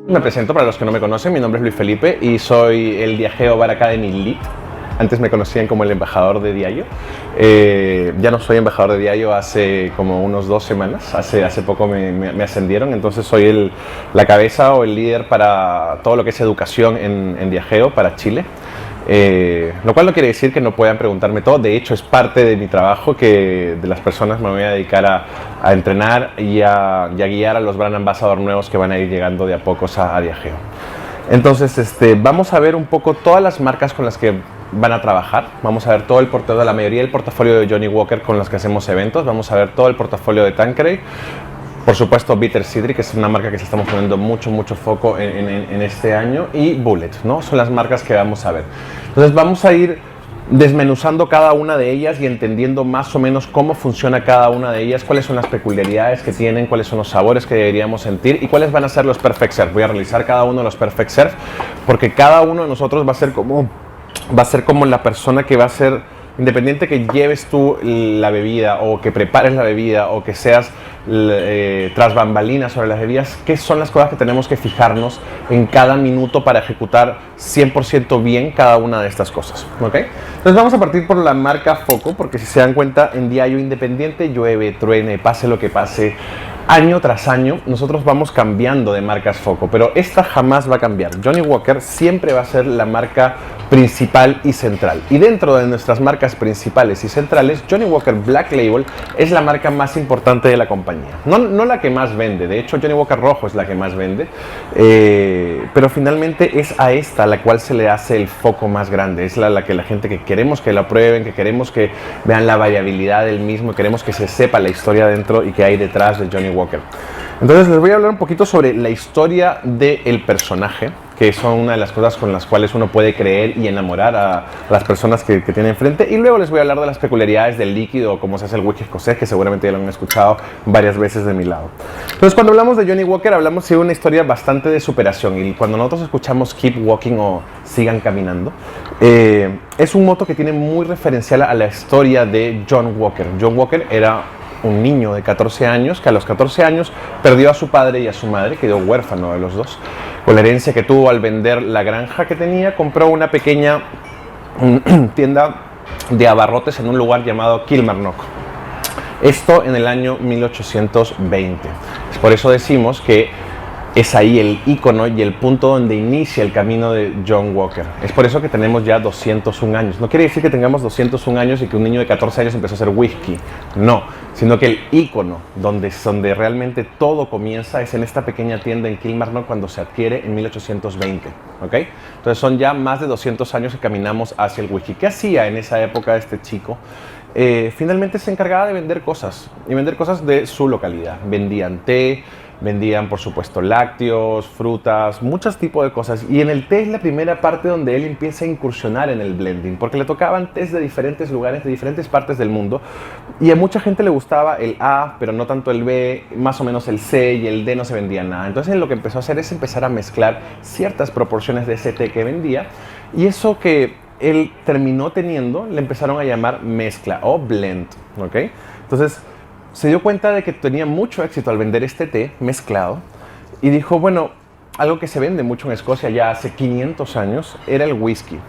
Me presento para los que no me conocen, mi nombre es Luis Felipe y soy el Diageo Bar Academy Lead. Antes me conocían como el embajador de Diageo. Ya no soy embajador de Diageo hace como unos 2 semanas, hace poco me ascendieron, entonces soy la cabeza o el líder para todo lo que es educación en Diageo para Chile. Lo cual no quiere decir que no puedan preguntarme todo, de hecho es parte de mi trabajo que de las personas me voy a dedicar a entrenar y a guiar a los brand ambassador nuevos que van a ir llegando de a pocos a Diageo. Entonces vamos a ver un poco todas las marcas con las que van a trabajar, vamos a ver todo el portafolio, la mayoría del portafolio de Johnnie Walker con los que hacemos eventos, vamos a ver todo el portafolio de Tanqueray. Por supuesto, Bitter Citra, que es una marca que se estamos poniendo mucho foco en este año, y Bullet, ¿no? Son las marcas que vamos a ver. Entonces vamos a ir desmenuzando cada una de ellas y entendiendo más o menos cómo funciona cada una de ellas, cuáles son las peculiaridades que tienen, cuáles son los sabores que deberíamos sentir y cuáles van a ser los Perfect Serve. Voy a realizar cada uno de los Perfect Serve porque cada uno de nosotros va a ser como la persona que va a ser, independiente que lleves tú la bebida o que prepares la bebida o que seas tras bambalinas sobre las bebidas, qué son las cosas que tenemos que fijarnos en cada minuto para ejecutar 100% bien cada una de estas cosas, ¿ok? Entonces vamos a partir por la marca Foco, porque si se dan cuenta, en Diageo independiente, llueve, truene, pase lo que pase, año tras año, nosotros vamos cambiando de marcas Foco, pero esta jamás va a cambiar. Johnnie Walker siempre va a ser la marca principal y central. Y dentro de nuestras marcas principales y centrales, Johnnie Walker Black Label es la marca más importante de la compañía. No la que más vende, de hecho Johnnie Walker Rojo es la que más vende, pero finalmente es a esta a la cual se le hace el foco más grande, es la que la gente que queremos que la prueben, que queremos que vean la variabilidad del mismo, queremos que se sepa la historia dentro y que hay detrás de Johnnie Walker. Entonces les voy a hablar un poquito sobre la historia del personaje, que son una de las cosas con las cuales uno puede creer y enamorar a las personas que tiene enfrente, y luego les voy a hablar de las peculiaridades del líquido o cómo se hace el whisky escocés, que seguramente ya lo han escuchado varias veces de mi lado. Entonces cuando hablamos de Johnnie Walker hablamos de una historia bastante de superación, y cuando nosotros escuchamos Keep Walking o Sigan Caminando, es un moto que tiene muy referencial a la historia de John Walker. John Walker era un niño de 14 años que a los 14 años perdió a su padre y a su madre, quedó huérfano de los dos. Con la herencia que tuvo al vender la granja que tenía, compró una pequeña tienda de abarrotes en un lugar llamado Kilmarnock. Esto en el año 1820. Por eso decimos que es ahí el icono y el punto donde inicia el camino de John Walker. Es por eso que tenemos ya 201 años. No quiere decir que tengamos 201 años y que un niño de 14 años empezó a hacer whisky. No, sino que el icono donde realmente todo comienza es en esta pequeña tienda en Kilmarnock cuando se adquiere en 1820. ¿Ok? Entonces son ya más de 200 años que caminamos hacia el whisky. ¿Qué hacía en esa época este chico? Finalmente se encargaba de vender cosas, y vender cosas de su localidad. Vendían té, vendían por supuesto lácteos, frutas, muchos tipos de cosas, y en el té es la primera parte donde él empieza a incursionar en el blending, porque le tocaban tés de diferentes lugares, de diferentes partes del mundo, y a mucha gente le gustaba el A, pero no tanto el B, más o menos el C y el D no se vendía nada. Entonces lo que empezó a hacer es empezar a mezclar ciertas proporciones de ese té que vendía, y eso que él terminó teniendo le empezaron a llamar mezcla o blend, ¿ok? Entonces se dio cuenta de que tenía mucho éxito al vender este té mezclado y dijo, bueno, algo que se vende mucho en Escocia ya hace 500 años era el whisky,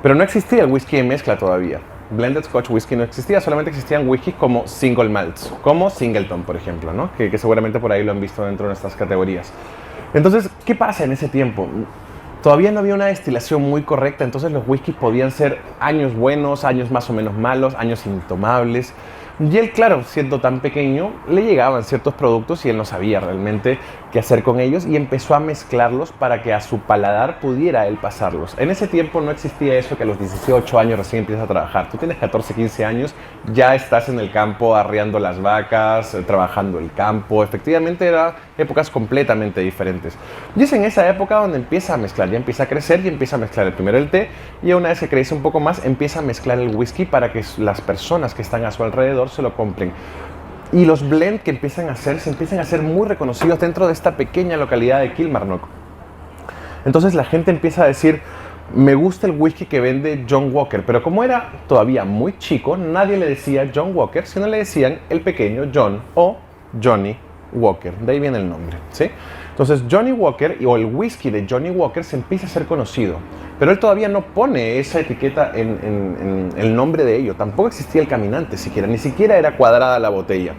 pero no existía el whisky de mezcla todavía. Blended Scotch Whisky no existía, solamente existían whiskies como single malts, como Singleton, por ejemplo, ¿no? que seguramente por ahí lo han visto dentro de nuestras categorías. Entonces, ¿qué pasa en ese tiempo? Todavía no había una destilación muy correcta, entonces los whiskies podían ser años buenos, años más o menos malos, años intomables. Y él, claro, siendo tan pequeño, le llegaban ciertos productos y él no sabía realmente qué hacer con ellos y empezó a mezclarlos para que a su paladar pudiera él pasarlos. En ese tiempo no existía eso que a los 18 años recién empiezas a trabajar. Tú tienes 14, 15 años, ya estás en el campo arreando las vacas, trabajando el campo. Efectivamente eran épocas completamente diferentes. Y es en esa época donde empieza a mezclar, ya empieza a crecer y empieza a mezclar primero el té, y una vez que crece un poco más empieza a mezclar el whisky para que las personas que están a su alrededor se lo compren. Y los blends que empiezan a hacer se empiezan a ser muy reconocidos dentro de esta pequeña localidad de Kilmarnock. Entonces la gente empieza a decir, me gusta el whisky que vende John Walker, pero como era todavía muy chico, nadie le decía John Walker, sino le decían el pequeño John o Johnnie Walker, de ahí viene el nombre, ¿sí? Entonces Johnny Walker o el whisky de Johnny Walker se empieza a ser conocido, pero él todavía no pone esa etiqueta en el nombre de ello. Tampoco existía el caminante siquiera, ni siquiera era cuadrada la botella.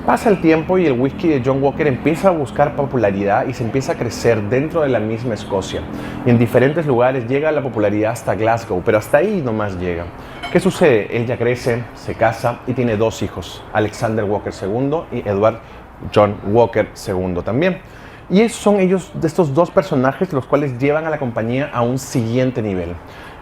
Pasa el tiempo y el whisky de John Walker empieza a buscar popularidad y se empieza a crecer dentro de la misma Escocia. Y en diferentes lugares llega la popularidad hasta Glasgow, pero hasta ahí nomás llega. ¿Qué sucede? Él ya crece, se casa y tiene 2 hijos, Alexander Walker II y Edward John Walker II también. Y son ellos, de estos 2 personajes, los cuales llevan a la compañía a un siguiente nivel.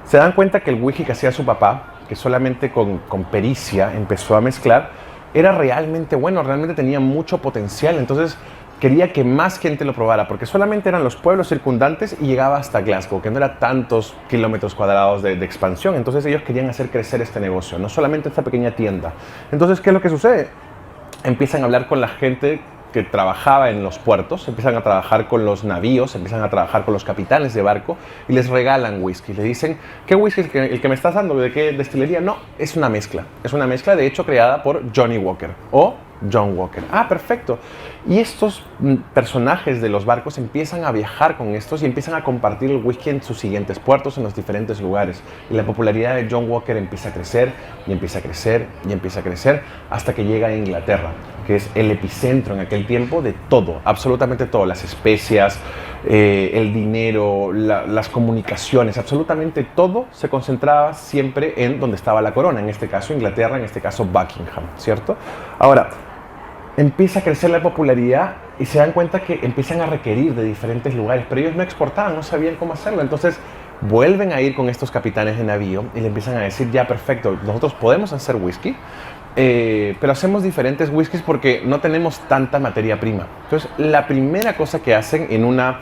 Se dan cuenta que el whisky que hacía su papá, que solamente con pericia empezó a mezclar, era realmente bueno, realmente tenía mucho potencial. Entonces quería que más gente lo probara, porque solamente eran los pueblos circundantes y llegaba hasta Glasgow, que no era tantos kilómetros cuadrados de expansión. Entonces ellos querían hacer crecer este negocio, no solamente esta pequeña tienda. Entonces, ¿qué es lo que sucede? Empiezan a hablar con la gente que trabajaba en los puertos, empiezan a trabajar con los navíos, empiezan a trabajar con los capitanes de barco y les regalan whisky. Le dicen, ¿qué whisky es el que me estás dando? ¿De qué destilería? No, es una mezcla. Es una mezcla, de hecho, creada por Johnny Walker o John Walker. Ah, perfecto. Y estos personajes de los barcos empiezan a viajar con estos y empiezan a compartir el whisky en sus siguientes puertos, en los diferentes lugares. Y la popularidad de John Walker empieza a crecer y empieza a crecer y empieza a crecer hasta que llega a Inglaterra, que es el epicentro en aquel tiempo de todo, absolutamente todo, las especias, el dinero, las comunicaciones, absolutamente todo se concentraba siempre en donde estaba la corona, en este caso Inglaterra, en este caso Buckingham, ¿cierto? Ahora, empieza a crecer la popularidad y se dan cuenta que empiezan a requerir de diferentes lugares, pero ellos no exportaban, no sabían cómo hacerlo. Entonces vuelven a ir con estos capitanes de navío y le empiezan a decir, ya perfecto, nosotros podemos hacer whisky, pero hacemos diferentes whiskies porque no tenemos tanta materia prima. Entonces la primera cosa que hacen en una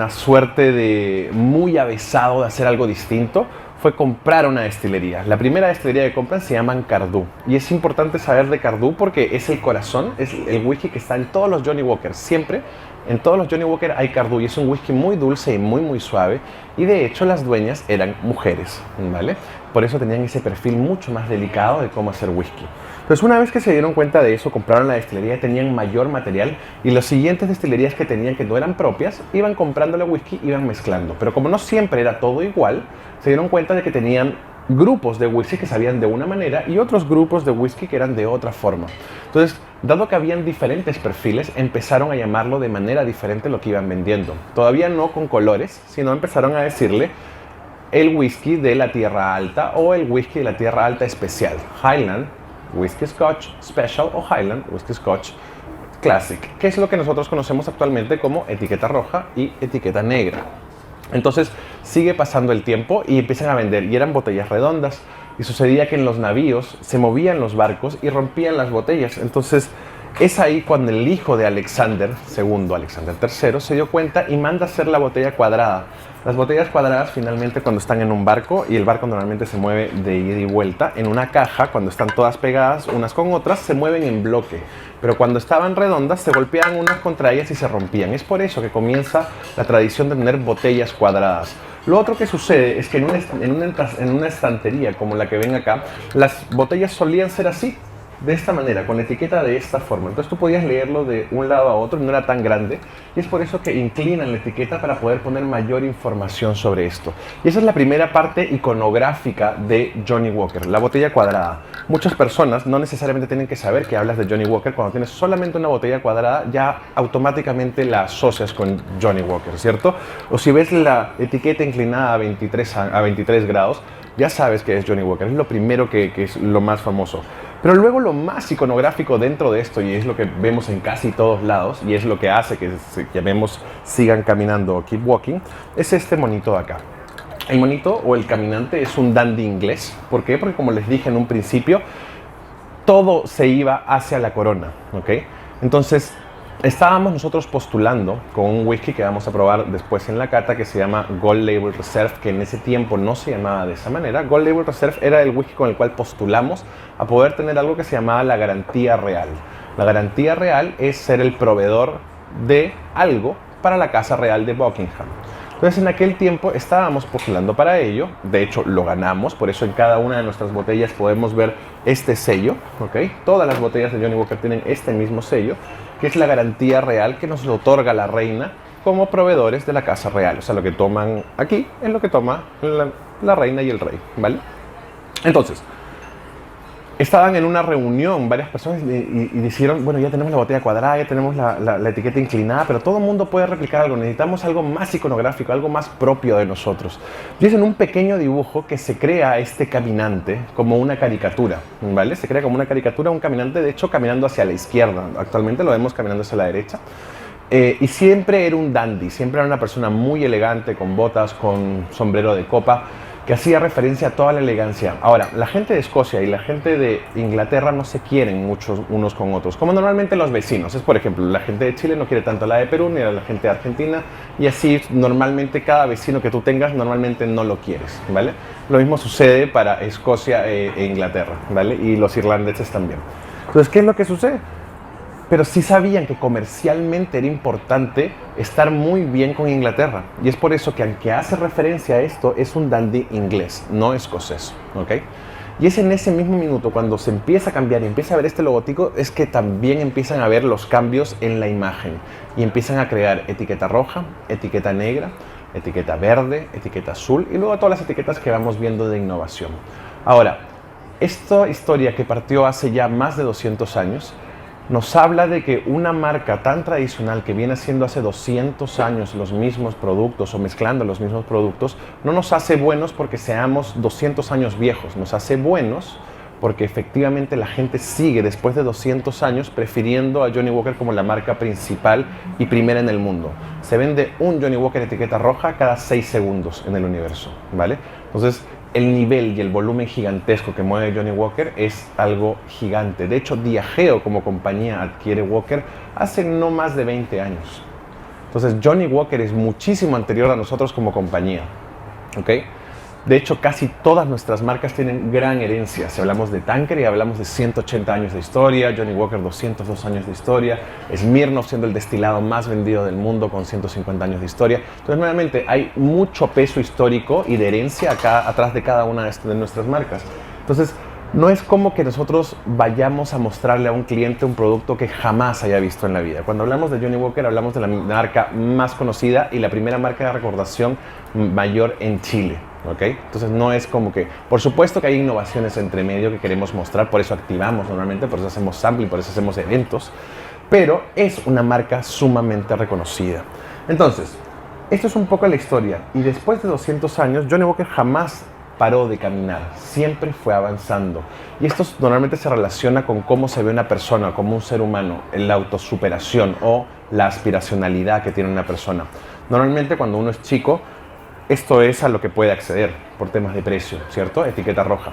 suerte de muy avesado de hacer algo distinto fue comprar una destilería. La primera destilería que compran se llama Cardú. Y es importante saber de Cardú porque es el corazón, es el whisky que está en todos los Johnny Walker. Siempre en todos los Johnny Walker hay Cardú y es un whisky muy dulce y muy suave. Y de hecho las dueñas eran mujeres, ¿vale? Por eso tenían ese perfil mucho más delicado de cómo hacer whisky. Entonces una vez que se dieron cuenta de eso, compraron la destilería y tenían mayor material y las siguientes destilerías que tenían que no eran propias, iban comprándole whisky, iban mezclando. Pero como no siempre era todo igual, se dieron cuenta de que tenían grupos de whisky que sabían de una manera y otros grupos de whisky que eran de otra forma. Entonces, dado que habían diferentes perfiles, empezaron a llamarlo de manera diferente lo que iban vendiendo. Todavía no con colores, sino empezaron a decirle el whisky de la Tierra Alta o el whisky de la Tierra Alta especial, Highland Whisky Scotch Special o Highland Whisky Scotch Classic, que es lo que nosotros conocemos actualmente como etiqueta roja y etiqueta negra. Entonces sigue pasando el tiempo y empiezan a vender, y eran botellas redondas, y sucedía que en los navíos se movían los barcos y rompían las botellas. Entonces es ahí cuando el hijo de Alexander II, Alexander III, se dio cuenta y manda a hacer la botella cuadrada. Las botellas cuadradas finalmente cuando están en un barco, y el barco normalmente se mueve de ida y vuelta, en una caja, cuando están todas pegadas unas con otras, se mueven en bloque. Pero cuando estaban redondas, se golpeaban unas contra ellas y se rompían. Es por eso que comienza la tradición de tener botellas cuadradas. Lo otro que sucede es que en una estantería como la que ven acá, las botellas solían ser así, de esta manera, con la etiqueta de esta forma. Entonces tú podías leerlo de un lado a otro, no era tan grande, y es por eso que inclinan la etiqueta para poder poner mayor información sobre esto. Y esa es la primera parte iconográfica de Johnny Walker, la botella cuadrada. Muchas personas no necesariamente tienen que saber que hablas de Johnny Walker. Cuando tienes solamente una botella cuadrada, ya automáticamente la asocias con Johnny Walker, ¿cierto? O si ves la etiqueta inclinada a 23 grados, ya sabes que es Johnny Walker. Es lo primero que es lo más famoso. Pero luego lo más iconográfico dentro de esto, y es lo que vemos en casi todos lados, y es lo que hace que llamemos sigan caminando o keep walking, es este monito de acá. El monito o el caminante es un dandy inglés. ¿Por qué? Porque como les dije en un principio, todo se iba hacia la corona, ¿ok? Entonces, estábamos nosotros postulando con un whisky que vamos a probar después en la cata que se llama Gold Label Reserve, que en ese tiempo no se llamaba de esa manera. Gold Label Reserve era el whisky con el cual postulamos a poder tener algo que se llamaba la garantía real. La garantía real es ser el proveedor de algo para la Casa Real de Buckingham. Entonces en aquel tiempo estábamos postulando para ello, de hecho lo ganamos, por eso en cada una de nuestras botellas podemos ver este sello, ¿ok? Todas las botellas de Johnnie Walker tienen este mismo sello, que es la garantía real que nos lo otorga la reina como proveedores de la casa real. O sea, lo que toman aquí es lo que toma la reina y el rey, ¿vale? Entonces, estaban en una reunión varias personas y dijeron, bueno, ya tenemos la botella cuadrada, ya tenemos la etiqueta inclinada, pero todo el mundo puede replicar algo, necesitamos algo más iconográfico, algo más propio de nosotros. Y es en un pequeño dibujo que se crea este caminante como una caricatura, ¿vale? Se crea como una caricatura, un caminante, de hecho, caminando hacia la izquierda. Actualmente lo vemos caminando hacia la derecha. Y siempre era un dandy, siempre era una persona muy elegante, con botas, con sombrero de copa, que hacía referencia a toda la elegancia. Ahora, la gente de Escocia y la gente de Inglaterra no se quieren muchos unos con otros, como normalmente los vecinos. Es, por ejemplo, la gente de Chile no quiere tanto a la de Perú ni a la gente de Argentina, y así normalmente cada vecino que tú tengas normalmente no lo quieres, ¿vale? Lo mismo sucede para Escocia e Inglaterra, ¿vale? Y los irlandeses también. Entonces, ¿qué es lo que sucede? Pero sí sabían que comercialmente era importante estar muy bien con Inglaterra. Y es por eso que, aunque hace referencia a esto, es un dandy inglés, no escocés, ¿ok? Y es en ese mismo minuto, cuando se empieza a cambiar y empieza a ver este logotipo, es que también empiezan a ver los cambios en la imagen. Y empiezan a crear etiqueta roja, etiqueta negra, etiqueta verde, etiqueta azul, y luego todas las etiquetas que vamos viendo de innovación. Ahora, esta historia que partió hace ya más de 200 años, nos habla de que una marca tan tradicional que viene haciendo hace 200 años los mismos productos o mezclando los mismos productos, no nos hace buenos porque seamos 200 años viejos, nos hace buenos porque efectivamente la gente sigue después de 200 años prefiriendo a Johnnie Walker como la marca principal y primera en el mundo. Se vende un Johnnie Walker etiqueta roja cada 6 segundos en el universo, ¿vale? Entonces, el nivel y el volumen gigantesco que mueve Johnnie Walker es algo gigante. De hecho, Diageo como compañía adquiere Walker hace no más de 20 años. Entonces, Johnnie Walker es muchísimo anterior a nosotros como compañía, ¿ok? De hecho, casi todas nuestras marcas tienen gran herencia. Si hablamos de Tanqueray, hablamos de 180 años de historia, Johnnie Walker 202 años de historia, Smirnoff siendo el destilado más vendido del mundo con 150 años de historia. Entonces, nuevamente, hay mucho peso histórico y de herencia acá atrás de cada una de nuestras marcas. Entonces, no es como que nosotros vayamos a mostrarle a un cliente un producto que jamás haya visto en la vida. Cuando hablamos de Johnnie Walker, hablamos de la marca más conocida y la primera marca de recordación mayor en Chile. ¿Okay? Entonces no es como que, por supuesto que hay innovaciones entre medio que queremos mostrar, por eso activamos normalmente, por eso hacemos sampling, por eso hacemos eventos, pero es una marca sumamente reconocida. Entonces, esto es un poco la historia, y después de 200 años, Johnnie Walker jamás paró de caminar, siempre fue avanzando, y esto normalmente se relaciona con cómo se ve una persona, como un ser humano, en la autosuperación o la aspiracionalidad que tiene una persona. Normalmente cuando uno es chico, esto es a lo que puede acceder por temas de precio, ¿cierto? Etiqueta roja.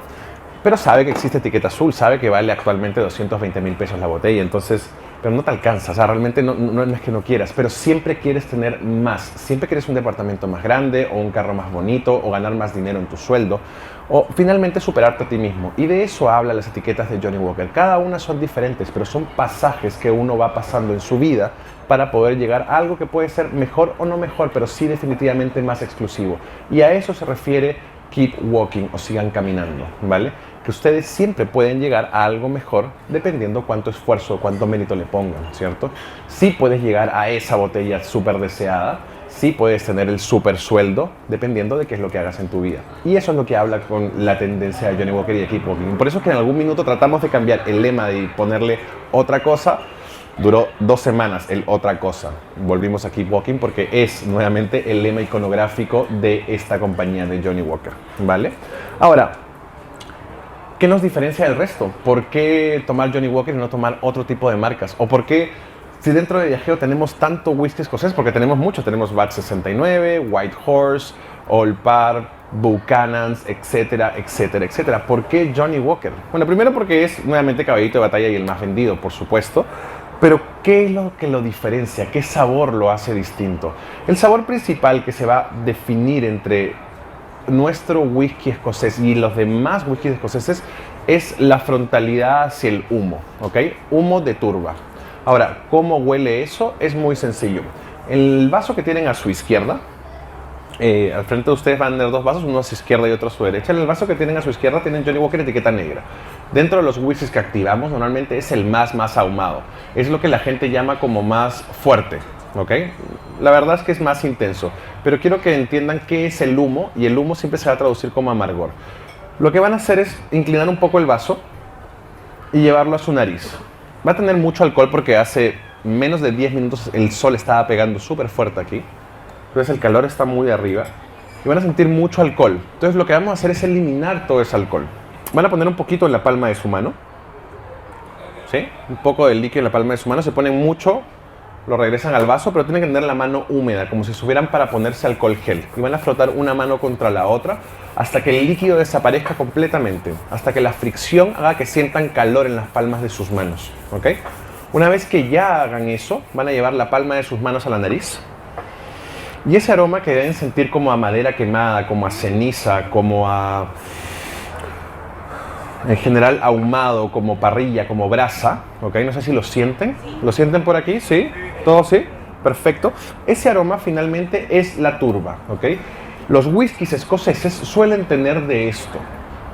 Pero sabe que existe etiqueta azul, sabe que vale actualmente 220.000 pesos la botella, entonces, pero no te alcanza, o sea, realmente no es que no quieras, pero siempre quieres tener más, siempre quieres un departamento más grande, o un carro más bonito, o ganar más dinero en tu sueldo, o finalmente superarte a ti mismo. Y de eso hablan las etiquetas de Johnnie Walker. Cada una son diferentes, pero son pasajes que uno va pasando en su vida para poder llegar a algo que puede ser mejor o no mejor, pero sí definitivamente más exclusivo. Y a eso se refiere Keep Walking o sigan caminando, ¿vale? Que ustedes siempre pueden llegar a algo mejor dependiendo cuánto esfuerzo, cuánto mérito le pongan, ¿cierto? Sí puedes llegar a esa botella súper deseada, sí puedes tener el súper sueldo dependiendo de qué es lo que hagas en tu vida. Y eso es lo que habla con la tendencia de Johnnie Walker y de Keep Walking. Por eso es que en algún minuto tratamos de cambiar el lema y ponerle otra cosa. Duró 2 semanas el otra cosa. Volvimos a Keep Walking porque es nuevamente el lema iconográfico de esta compañía de Johnnie Walker, ¿vale? Ahora, ¿qué nos diferencia del resto? ¿Por qué tomar Johnnie Walker y no tomar otro tipo de marcas? ¿O por qué, si dentro de Diageo tenemos tanto whisky escocés? Porque tenemos muchos, tenemos Vat 69, White Horse, Old Parr, Buchanan's, etcétera, etcétera, etcétera. ¿Por qué Johnnie Walker? Bueno, primero porque es nuevamente caballito de batalla y el más vendido, por supuesto. Pero, ¿qué es lo que lo diferencia? ¿Qué sabor lo hace distinto? El sabor principal que se va a definir entre nuestro whisky escocés y los demás whiskies escoceses es la frontalidad hacia el humo, ¿ok? Humo de turba. Ahora, ¿cómo huele eso? Es muy sencillo. El vaso que tienen a su izquierda Al frente de ustedes van a tener dos vasos, uno a su izquierda y otro a su derecha. En el vaso que tienen a su izquierda tienen Johnnie Walker etiqueta negra. Dentro de los whiskies que activamos, normalmente es el más ahumado. Es lo que la gente llama como más fuerte, ¿ok? La verdad es que es más intenso. Pero quiero que entiendan qué es el humo, y el humo siempre se va a traducir como amargor. Lo que van a hacer es inclinar un poco el vaso y llevarlo a su nariz. Va a tener mucho alcohol porque hace menos de 10 minutos el sol estaba pegando súper fuerte aquí. Entonces el calor está muy arriba y van a sentir mucho alcohol. Entonces lo que vamos a hacer es eliminar todo ese alcohol. Van a poner un poquito en la palma de su mano. ¿Sí? Un poco de líquido en la palma de su mano. Se ponen mucho, lo regresan al vaso, pero tienen que tener la mano húmeda, como si estuvieran para ponerse alcohol gel. Y van a frotar una mano contra la otra hasta que el líquido desaparezca completamente. Hasta que la fricción haga que sientan calor en las palmas de sus manos. ¿Ok? Una vez que ya hagan eso, van a llevar la palma de sus manos a la nariz. Y ese aroma que deben sentir como a madera quemada, como a ceniza, como a, en general, ahumado, como parrilla, como brasa, ¿ok? No sé si lo sienten. ¿Lo sienten por aquí? ¿Sí? ¿Todo sí? Perfecto. Ese aroma finalmente es la turba, ¿ok? Los whiskies escoceses suelen tener de esto.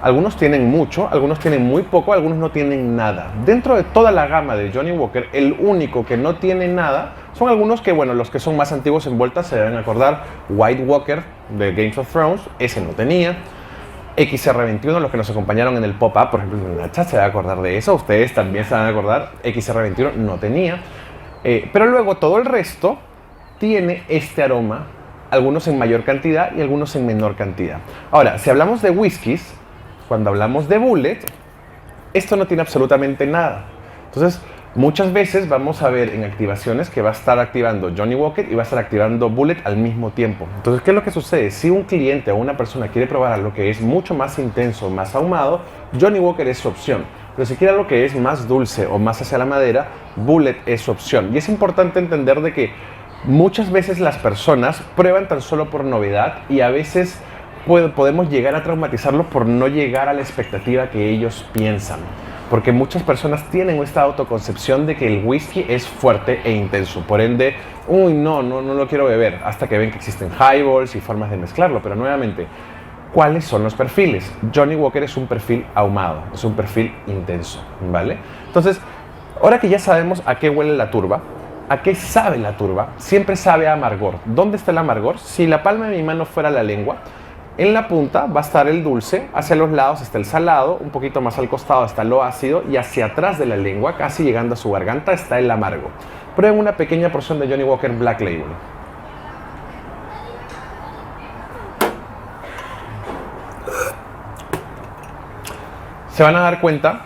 Algunos tienen mucho, algunos tienen muy poco, algunos no tienen nada. Dentro de toda la gama de Johnnie Walker, el único que no tiene nada son algunos que, bueno, los que son más antiguos en vuelta se deben acordar. White Walker de Game of Thrones, ese no tenía. XR21, los que nos acompañaron en el pop-up, por ejemplo, Nacha se va a acordar de eso, ustedes también se van a acordar. XR21 no tenía. Pero luego todo el resto tiene este aroma, algunos en mayor cantidad y algunos en menor cantidad. Ahora, si hablamos de whiskies, cuando hablamos de Bulleit, esto no tiene absolutamente nada. Entonces, muchas veces vamos a ver en activaciones que va a estar activando Johnnie Walker y va a estar activando Bulleit al mismo tiempo. Entonces, ¿qué es lo que sucede? Si un cliente o una persona quiere probar algo que es mucho más intenso, más ahumado, Johnnie Walker es su opción. Pero si quiere algo que es más dulce o más hacia la madera, Bulleit es su opción. Y es importante entender de que muchas veces las personas prueban tan solo por novedad y a veces podemos llegar a traumatizarlos por no llegar a la expectativa que ellos piensan. Porque muchas personas tienen esta autoconcepción de que el whisky es fuerte e intenso. Por ende, uy, no lo quiero beber. Hasta que ven que existen highballs y formas de mezclarlo. Pero nuevamente, ¿cuáles son los perfiles? Johnnie Walker es un perfil ahumado, es un perfil intenso, ¿vale? Entonces, ahora que ya sabemos a qué huele la turba, a qué sabe la turba, siempre sabe a amargor. ¿Dónde está el amargor? Si la palma de mi mano fuera la lengua, en la punta va a estar el dulce, hacia los lados está el salado, un poquito más al costado está lo ácido y hacia atrás de la lengua, casi llegando a su garganta, está el amargo. Prueben una pequeña porción de Johnnie Walker Black Label. Se van a dar cuenta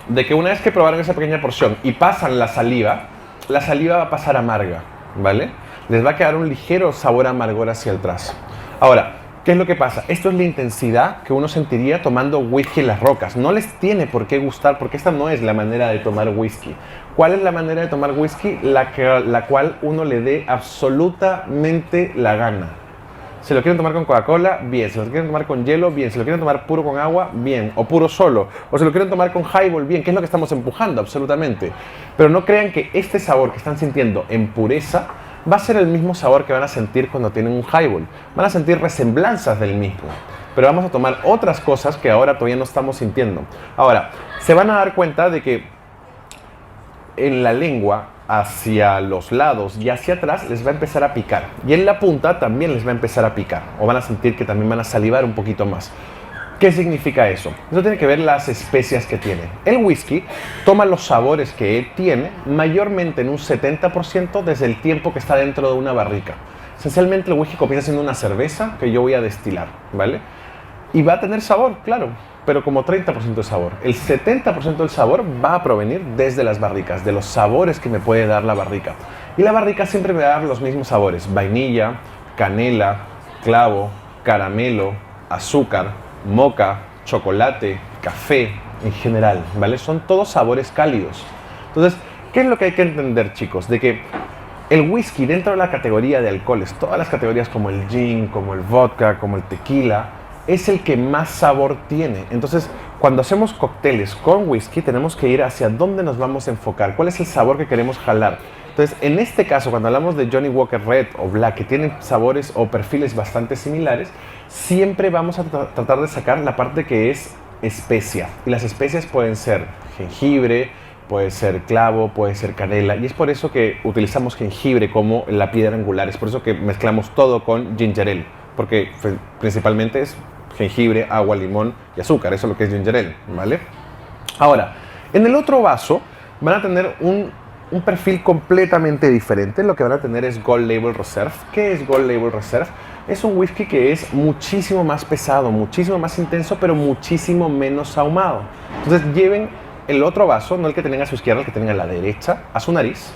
de que una vez que probaron esa pequeña porción y pasan la saliva va a pasar amarga, ¿vale? Les va a quedar un ligero sabor amargor hacia atrás. Ahora, ¿qué es lo que pasa? Esto es la intensidad que uno sentiría tomando whisky en las rocas. No les tiene por qué gustar, porque esta no es la manera de tomar whisky. ¿Cuál es la manera de tomar whisky? La cual uno le dé absolutamente la gana. Si lo quieren tomar con Coca-Cola, bien. Si lo quieren tomar con hielo, bien. Si lo quieren tomar puro con agua, bien. O puro solo. O si lo quieren tomar con highball, bien. ¿Qué es lo que estamos empujando? Absolutamente. Pero no crean que este sabor que están sintiendo en pureza va a ser el mismo sabor que van a sentir cuando tienen un highball. Van a sentir resemblanzas del mismo. Pero vamos a tomar otras cosas que ahora todavía no estamos sintiendo. Ahora, se van a dar cuenta de que en la lengua, hacia los lados y hacia atrás, les va a empezar a picar. Y en la punta también les va a empezar a picar. O van a sentir que también van a salivar un poquito más. ¿Qué significa eso? Eso tiene que ver las especias que tiene. El whisky toma los sabores que tiene mayormente en un 70% desde el tiempo que está dentro de una barrica. Esencialmente el whisky comienza siendo una cerveza que yo voy a destilar, ¿vale? Y va a tener sabor, claro, pero como 30% de sabor. El 70% del sabor va a provenir desde las barricas, de los sabores que me puede dar la barrica. Y la barrica siempre me va a dar los mismos sabores: vainilla, canela, clavo, caramelo, azúcar, moca, chocolate, café, en general, ¿vale? Son todos sabores cálidos. Entonces, ¿qué es lo que hay que entender, chicos? De que el whisky dentro de la categoría de alcoholes, todas las categorías como el gin, como el vodka, como el tequila, es el que más sabor tiene. Entonces, cuando hacemos cócteles con whisky, tenemos que ir hacia dónde nos vamos a enfocar, cuál es el sabor que queremos jalar. Entonces, en este caso, cuando hablamos de Johnnie Walker Red o Black, que tienen sabores o perfiles bastante similares, siempre vamos a tratar de sacar la parte que es especia. Y las especias pueden ser jengibre, puede ser clavo, puede ser canela. Y es por eso que utilizamos jengibre como la piedra angular. Es por eso que mezclamos todo con ginger ale. Porque principalmente es jengibre, agua, limón y azúcar. Eso es lo que es ginger ale, ¿vale? Ahora, en el otro vaso van a tener un perfil completamente diferente. Lo que van a tener es Gold Label Reserve. ¿Qué es Gold Label Reserve? Es un whisky que es muchísimo más pesado, muchísimo más intenso, pero muchísimo menos ahumado. Entonces lleven el otro vaso, no el que tienen a su izquierda, el que tienen a la derecha, a su nariz.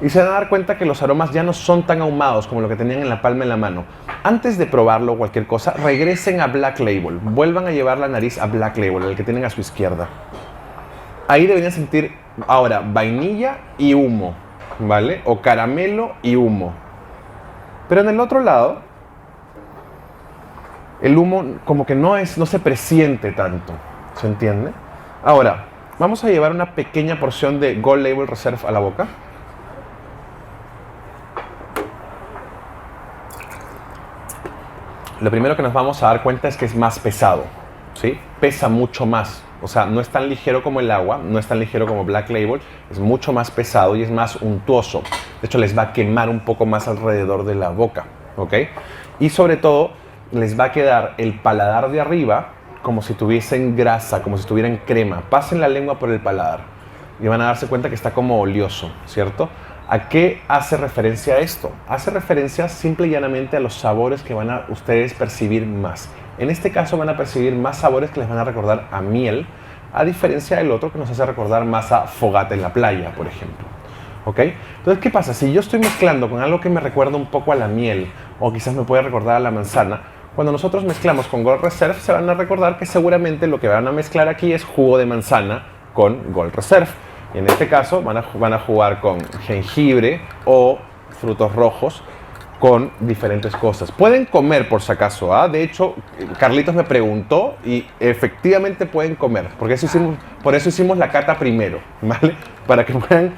Y se van a dar cuenta que los aromas ya no son tan ahumados como lo que tenían en la palma de la mano. Antes de probarlo o cualquier cosa, regresen a Black Label. Vuelvan a llevar la nariz a Black Label, el que tienen a su izquierda. Ahí deberían sentir ahora vainilla y humo, ¿vale? O caramelo y humo. Pero en el otro lado, el humo como que no se presiente tanto, ¿se entiende? Ahora, vamos a llevar una pequeña porción de Gold Label Reserve a la boca. Lo primero que nos vamos a dar cuenta es que es más pesado, ¿sí? Pesa mucho más. O sea, no es tan ligero como el agua, no es tan ligero como Black Label, es mucho más pesado y es más untuoso. De hecho, les va a quemar un poco más alrededor de la boca, ¿ok? Y sobre todo, les va a quedar el paladar de arriba como si tuviesen grasa, como si tuvieran crema. Pasen la lengua por el paladar y van a darse cuenta que está como oleoso, ¿cierto? ¿A qué hace referencia esto? Hace referencia simple y llanamente a los sabores que van a ustedes percibir más. En este caso van a percibir más sabores que les van a recordar a miel, a diferencia del otro que nos hace recordar más a fogata en la playa, por ejemplo. ¿Ok? Entonces, ¿qué pasa? Si yo estoy mezclando con algo que me recuerda un poco a la miel, o quizás me puede recordar a la manzana, cuando nosotros mezclamos con Gold Reserve, se van a recordar que seguramente lo que van a mezclar aquí es jugo de manzana con Gold Reserve. Y en este caso van a jugar con jengibre o frutos rojos con diferentes cosas. Pueden comer por si acaso, ¿ah? De hecho, Carlitos me preguntó y efectivamente pueden comer, porque por eso hicimos la cata primero, ¿vale? Para que puedan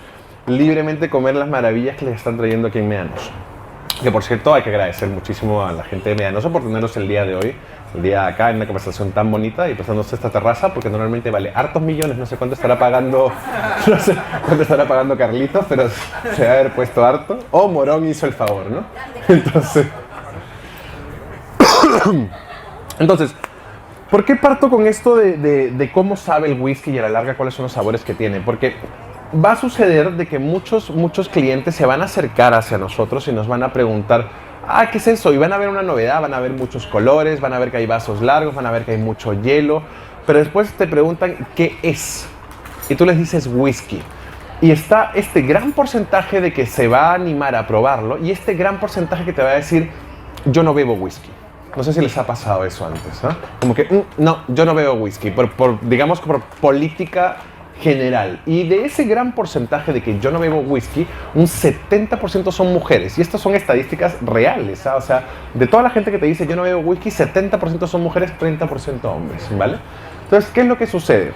libremente comer las maravillas que les están trayendo aquí en Meanoso. Que por cierto hay que agradecer muchísimo a la gente de Meanoso por tenernos el día de hoy, el día acá en una conversación tan bonita y prestándose esta terraza, porque normalmente vale hartos millones, no sé cuánto estará pagando, no sé cuánto estará pagando Carlitos, pero se va a haber puesto harto, o Morón hizo el favor, ¿no? Entonces, ¿por qué parto con esto de cómo sabe el whisky y a la larga cuáles son los sabores que tiene? Porque va a suceder de que muchos clientes se van a acercar hacia nosotros y nos van a preguntar, ¿qué es eso? Y van a ver una novedad, van a ver muchos colores, van a ver que hay vasos largos, van a ver que hay mucho hielo, pero después te preguntan, ¿qué es? Y tú les dices whisky. Y está este gran porcentaje de que se va a animar a probarlo y este gran porcentaje que te va a decir, yo no bebo whisky. No sé si les ha pasado eso antes, ¿no? Como que, no, yo no bebo whisky, digamos por política general. Y de ese gran porcentaje de que yo no bebo whisky, un 70% son mujeres. Y estas son estadísticas reales, ¿sabes? O sea, de toda la gente que te dice yo no bebo whisky, 70% son mujeres, 30% hombres, ¿vale? Entonces, ¿qué es lo que sucede?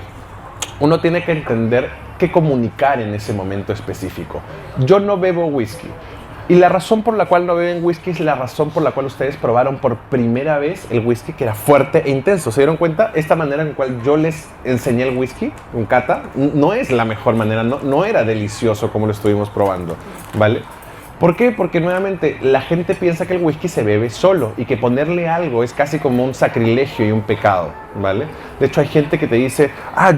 Uno tiene que entender qué comunicar en ese momento específico. Yo no bebo whisky. Y la razón por la cual no beben whisky es la razón por la cual ustedes probaron por primera vez el whisky, que era fuerte e intenso. ¿Se dieron cuenta? Esta manera en la cual yo les enseñé el whisky, un cata, no es la mejor manera, no era delicioso como lo estuvimos probando, ¿vale? ¿Por qué? Porque nuevamente la gente piensa que el whisky se bebe solo y que ponerle algo es casi como un sacrilegio y un pecado, ¿vale? De hecho hay gente que te dice,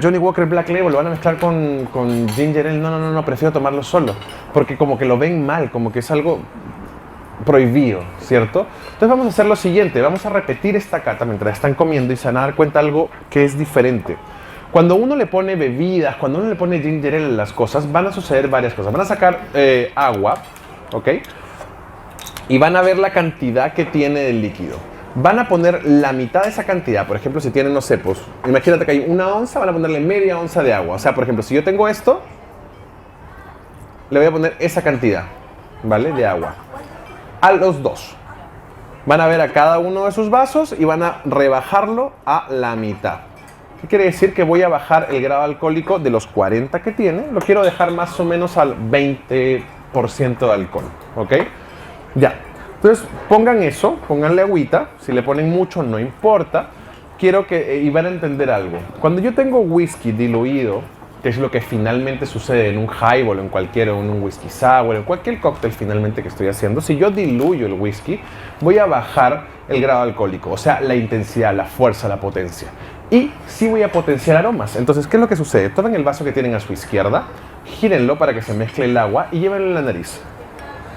Johnnie Walker Black Label lo van a mezclar con ginger ale. No, prefiero tomarlo solo, porque como que lo ven mal, como que es algo prohibido, ¿cierto? Entonces vamos a hacer lo siguiente, vamos a repetir esta cata mientras están comiendo y se van a dar cuenta de algo que es diferente. Cuando uno le pone bebidas, cuando uno le pone ginger ale a las cosas, van a suceder varias cosas. Van a sacar agua, ¿ok? Y van a ver la cantidad que tiene del líquido. Van a poner la mitad de esa cantidad. Por ejemplo, si tienen, no sé, pues imagínate que hay 1 onza, van a ponerle media onza de agua. O sea, por ejemplo, si yo tengo esto, le voy a poner esa cantidad, ¿vale? De agua. A los dos. Van a ver a cada uno de sus vasos y van a rebajarlo a la mitad. ¿Qué quiere decir? Que voy a bajar el grado alcohólico de los 40 que tiene, lo quiero dejar más o menos al 20% de alcohol, ¿ok? Ya, entonces pongan eso, pónganle agüita, si le ponen mucho no importa, quiero que, y van a entender algo. Cuando yo tengo whisky diluido, que es lo que finalmente sucede en un highball, en un whisky sour, en cualquier cóctel finalmente que estoy haciendo, si yo diluyo el whisky, voy a bajar el grado alcohólico, o sea, la intensidad, la fuerza, la potencia. Y sí voy a potenciar aromas. Entonces, ¿qué es lo que sucede? Tomen el vaso que tienen a su izquierda, gírenlo para que se mezcle el agua y llévenlo en la nariz.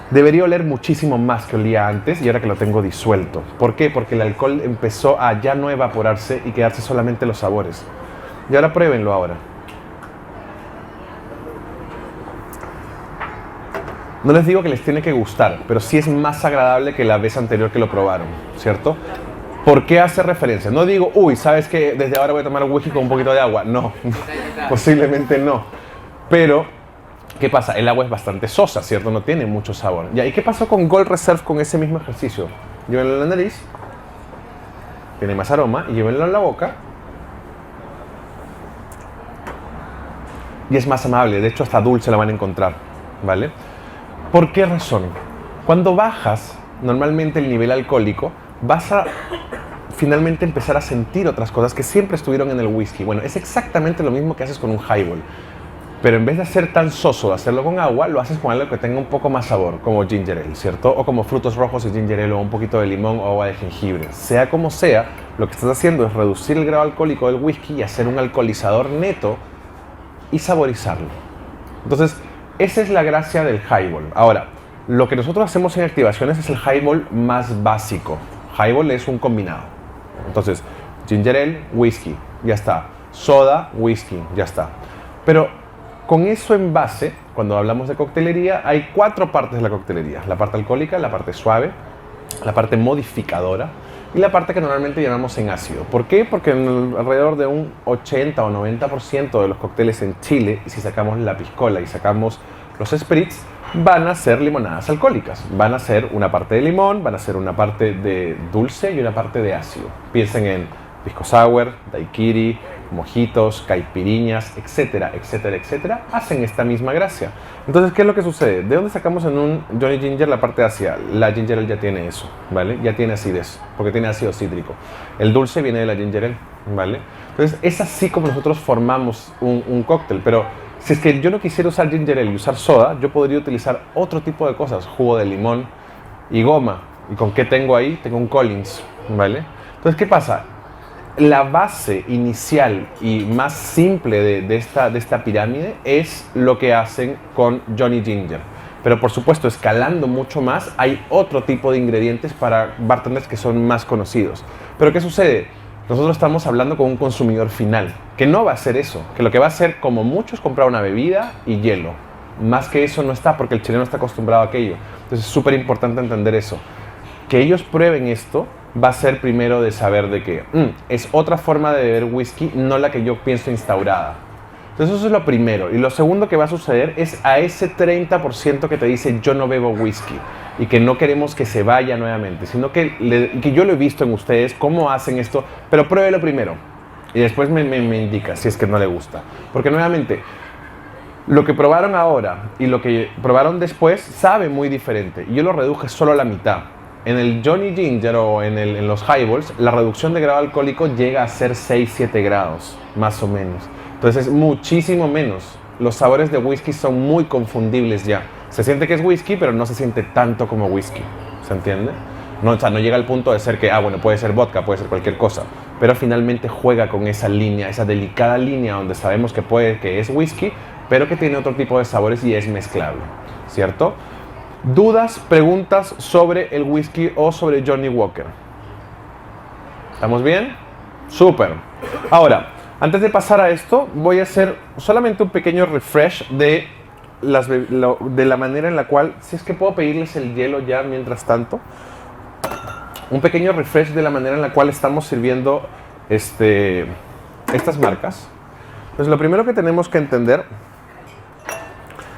Debería oler muchísimo más que olía antes y ahora que lo tengo disuelto. ¿Por qué? Porque el alcohol empezó a ya no evaporarse y quedarse solamente los sabores. Y ahora pruébenlo ahora. No les digo que les tiene que gustar, pero sí es más agradable que la vez anterior que lo probaron, ¿cierto? ¿Por qué hace referencia? No digo, uy, ¿sabes qué? Desde ahora voy a tomar whisky con un poquito de agua. No, posiblemente no. Pero, ¿qué pasa? El agua es bastante sosa, ¿cierto? No tiene mucho sabor. ¿Ya? ¿Y qué pasó con Gold Reserve con ese mismo ejercicio? Llévenlo en la nariz, tiene más aroma, y llévenlo en la boca. Y es más amable, de hecho hasta dulce la van a encontrar, ¿vale? ¿Por qué razón? Cuando bajas normalmente el nivel alcohólico, vas a finalmente empezar a sentir otras cosas que siempre estuvieron en el whisky. Bueno, es exactamente lo mismo que haces con un highball. Pero en vez de hacer tan soso, de hacerlo con agua, lo haces con algo que tenga un poco más sabor, como ginger ale, ¿cierto? O como frutos rojos y ginger ale, o un poquito de limón o agua de jengibre. Sea como sea, lo que estás haciendo es reducir el grado alcohólico del whisky y hacer un alcoholizador neto y saborizarlo. Entonces, esa es la gracia del highball. Ahora, lo que nosotros hacemos en activaciones es el highball más básico. Highball es un combinado. Entonces, ginger ale, whisky, ya está. Soda, whisky, ya está. Pero con eso en base, cuando hablamos de coctelería, hay 4 partes de la coctelería. La parte alcohólica, la parte suave, la parte modificadora y la parte que normalmente llamamos en ácido. ¿Por qué? Porque alrededor de un 80 o 90% de los cócteles en Chile, y si sacamos la piscola y sacamos los spritz, van a ser limonadas alcohólicas. Van a ser una parte de limón, van a ser una parte de dulce y una parte de ácido. Piensen en pisco sour, daiquiri, mojitos, caipiriñas, etcétera, etcétera, etcétera, hacen esta misma gracia. Entonces, ¿qué es lo que sucede? ¿De dónde sacamos en un Johnny Ginger la parte ácida? La ginger ale ya tiene eso, ¿vale? Ya tiene acidez, porque tiene ácido cítrico. El dulce viene de la ginger ale, ¿vale? Entonces, es así como nosotros formamos un cóctel, pero si es que yo no quisiera usar ginger ale y usar soda, yo podría utilizar otro tipo de cosas, jugo de limón y goma. ¿Y con qué tengo ahí? Tengo un Collins, ¿vale? Entonces, ¿qué pasa? La base inicial y más simple de esta pirámide es lo que hacen con Johnny Ginger. Pero por supuesto, escalando mucho más, hay otro tipo de ingredientes para bartenders que son más conocidos. Pero ¿qué sucede? Nosotros estamos hablando con un consumidor final, que no va a hacer eso, que lo que va a hacer, como mucho, es comprar una bebida y hielo. Más que eso no está, porque el chileno está acostumbrado a aquello. Entonces es súper importante entender eso. Que ellos prueben esto va a ser primero de saber de que es otra forma de beber whisky, no la que yo pienso instaurada. Entonces eso es lo primero. Y lo segundo que va a suceder es a ese 30% que te dice yo no bebo whisky y que no queremos que se vaya nuevamente, sino que yo lo he visto en ustedes, cómo hacen esto, pero pruébelo primero y después me indica si es que no le gusta. Porque nuevamente, lo que probaron ahora y lo que probaron después sabe muy diferente. Y yo lo reduje solo a la mitad. En el Johnny Ginger o en los highballs, la reducción de grado alcohólico llega a ser 6-7 grados, más o menos. Entonces es muchísimo menos. Los sabores de whisky son muy confundibles ya. Se siente que es whisky, pero no se siente tanto como whisky. ¿Se entiende? No, o sea, no llega al punto de ser que, bueno, puede ser vodka, puede ser cualquier cosa. Pero finalmente juega con esa línea, esa delicada línea donde sabemos que es whisky, pero que tiene otro tipo de sabores y es mezclable, ¿cierto? ¿Dudas, preguntas sobre el whisky o sobre Johnny Walker? ¿Estamos bien? Súper. Ahora, antes de pasar a esto, voy a hacer solamente un pequeño refresh de la manera en la cual, si es que puedo pedirles el hielo ya mientras tanto, un pequeño refresh de la manera en la cual estamos sirviendo estas marcas. Pues lo primero que tenemos que entender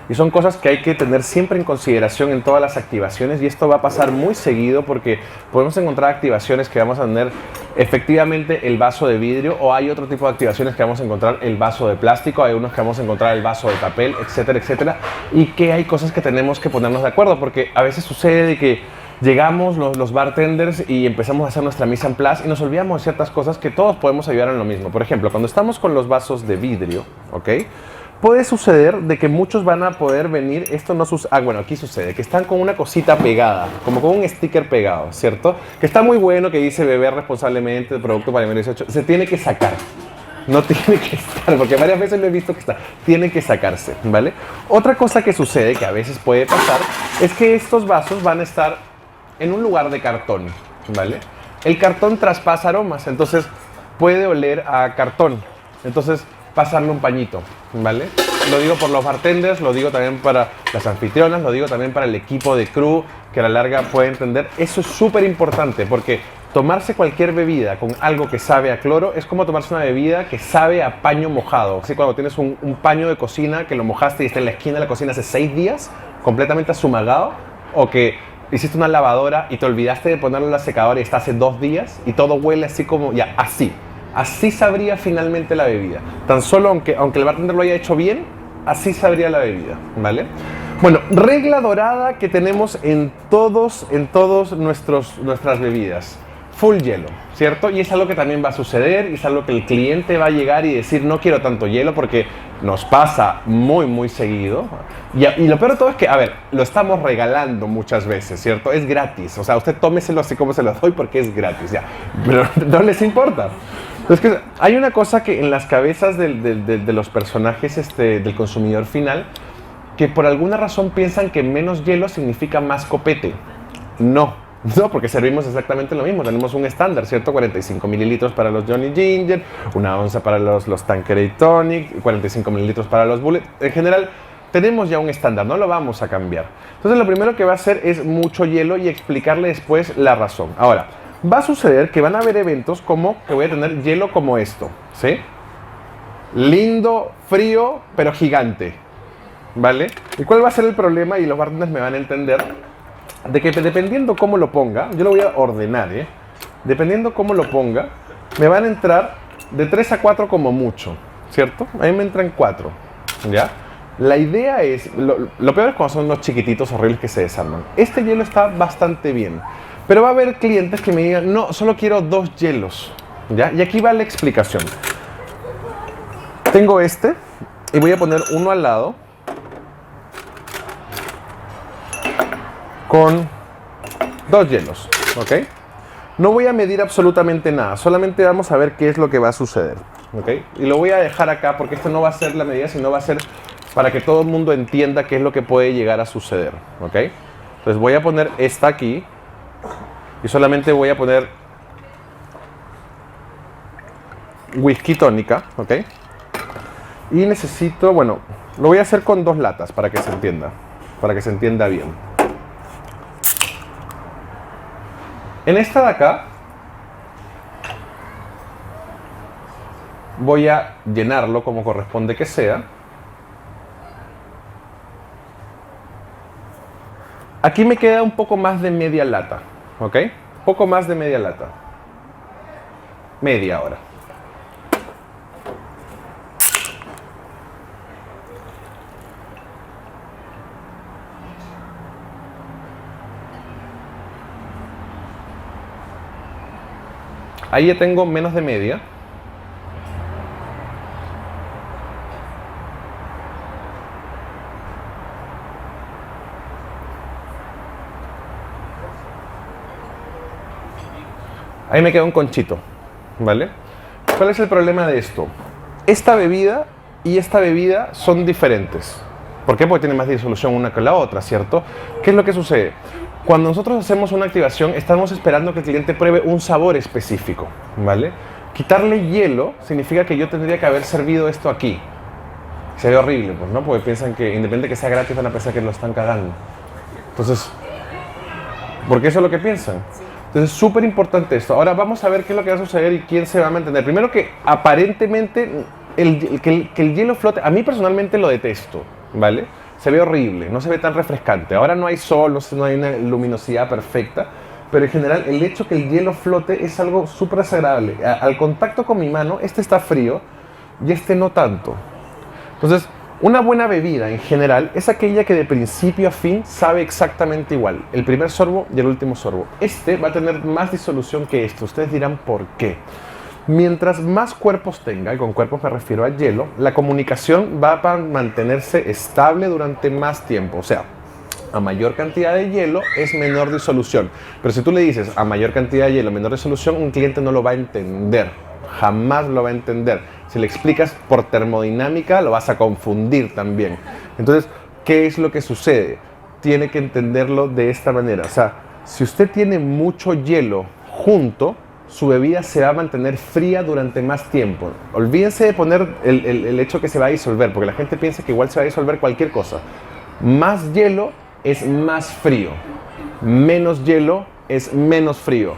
Y son cosas que hay que tener siempre en consideración en todas las activaciones, y esto va a pasar muy seguido porque podemos encontrar activaciones que vamos a tener efectivamente el vaso de vidrio, o hay otro tipo de activaciones que vamos a encontrar el vaso de plástico, hay unos que vamos a encontrar el vaso de papel, etcétera, etcétera, y que hay cosas que tenemos que ponernos de acuerdo, porque a veces sucede que llegamos los bartenders y empezamos a hacer nuestra mise en place y nos olvidamos de ciertas cosas que todos podemos ayudar en lo mismo. Por ejemplo, cuando estamos con los vasos de vidrio, ¿ok? Puede suceder de que muchos van a poder venir, esto no sucede, bueno, aquí sucede, que están con una cosita pegada, como con un sticker pegado, ¿cierto? Que está muy bueno, que dice beber responsablemente, de producto para el 18, se tiene que sacar. No tiene que estar, porque varias veces lo he visto que está, tiene que sacarse, ¿vale? Otra cosa que sucede, que a veces puede pasar, es que estos vasos van a estar en un lugar de cartón, ¿vale? El cartón traspasa aromas, entonces puede oler a cartón, entonces pasarle un pañito, ¿vale? Lo digo por los bartenders, lo digo también para las anfitrionas, lo digo también para el equipo de crew, que a la larga puede entender. Eso es súper importante, porque tomarse cualquier bebida con algo que sabe a cloro es como tomarse una bebida que sabe a paño mojado. Así cuando tienes un paño de cocina que lo mojaste y está en la esquina de la cocina hace 6 días, completamente azumagado, o que hiciste una lavadora y te olvidaste de ponerlo en la secadora y está hace 2 días y todo huele así como, ya, así. Así sabría finalmente la bebida. Tan solo aunque el bartender lo haya hecho bien, así sabría la bebida, ¿vale? Bueno, regla dorada que tenemos en todas nuestras bebidas. Full hielo, ¿cierto? Y es algo que también va a suceder, y es algo que el cliente va a llegar y decir, no quiero tanto hielo, porque nos pasa muy, muy seguido. Y lo peor de todo es que, a ver, lo estamos regalando muchas veces, ¿cierto? Es gratis, o sea, usted tómeselo así como se lo doy porque es gratis, ya. Pero no les importa. Es que hay una cosa que en las cabezas de los personajes del consumidor final, que por alguna razón piensan que menos hielo significa más copete. No, porque servimos exactamente lo mismo. Tenemos un estándar, ¿cierto? 45 mililitros para los Johnny Ginger, una onza para los Tanqueray Tonic, 45 mililitros para los Bullet. En general, tenemos ya un estándar, no lo vamos a cambiar. Entonces, lo primero que va a hacer es mucho hielo y explicarle después la razón. Ahora, va a suceder que van a haber eventos como que voy a tener hielo como esto, ¿sí? Lindo, frío, pero gigante, ¿vale? ¿Y cuál va a ser el problema? Y los bartenders me van a entender, de que dependiendo cómo lo ponga, yo lo voy a ordenar, ¿eh? Dependiendo cómo lo ponga, me van a entrar de 3 a 4 como mucho, ¿cierto? A mí me entran 4, ¿ya? La idea es, lo peor es cuando son los chiquititos horribles que se desarman. Este hielo está bastante bien. Pero va a haber clientes que me digan, no, solo quiero 2 hielos, ¿ya? Y aquí va la explicación. Tengo este y voy a poner uno al lado con 2 hielos, ¿ok? No voy a medir absolutamente nada, solamente vamos a ver qué es lo que va a suceder, ¿ok? Y lo voy a dejar acá porque esto no va a ser la medida, sino va a ser para que todo el mundo entienda qué es lo que puede llegar a suceder, ¿ok? Entonces voy a poner esta aquí. Y solamente voy a poner whisky tónica, ¿ok? Y necesito, bueno, lo voy a hacer con 2 latas para que se entienda bien. En esta de acá voy a llenarlo como corresponde que sea. Aquí me queda un poco más de media lata. ¿Ok? Poco más de media lata. Media hora. Ahí ya tengo menos de media. Ahí me queda un conchito, ¿vale? ¿Cuál es el problema de esto? Esta bebida y esta bebida son diferentes. ¿Por qué? Porque tiene más disolución una que la otra, ¿cierto? ¿Qué es lo que sucede? Cuando nosotros hacemos una activación, estamos esperando que el cliente pruebe un sabor específico, ¿vale? Quitarle hielo significa que yo tendría que haber servido esto aquí. Se ve horrible, pues, ¿no? Porque piensan que, independientemente de que sea gratis, van a pensar que lo están cagando. Entonces, porque eso es lo que piensan. Entonces, es súper importante esto. Ahora vamos a ver qué es lo que va a suceder y quién se va a mantener. Primero que aparentemente que el hielo flote, a mí personalmente lo detesto, ¿vale? se ve horrible, no se ve tan refrescante. Ahora no hay sol, no hay una luminosidad perfecta, pero en general el hecho que el hielo flote es algo súper desagradable. Al contacto con mi mano, este está frío y este no tanto. Entonces, una buena bebida en general es aquella que de principio a fin sabe exactamente igual. El primer sorbo y el último sorbo. Este va a tener más disolución que este. Ustedes dirán por qué. Mientras más cuerpos tenga, y con cuerpos me refiero al hielo, la comunicación va a mantenerse estable durante más tiempo. O sea, a mayor cantidad de hielo es menor disolución. Pero si tú le dices a mayor cantidad de hielo, menor disolución, un cliente no lo va a entender. Jamás lo va a entender. Si le explicas por termodinámica, lo vas a confundir también. Entonces, ¿qué es lo que sucede? Tiene que entenderlo de esta manera. O sea, si usted tiene mucho hielo junto, su bebida se va a mantener fría durante más tiempo. Olvídense de poner el hecho que se va a disolver, porque la gente piensa que igual se va a disolver cualquier cosa. Más hielo es más frío. Menos hielo es menos frío.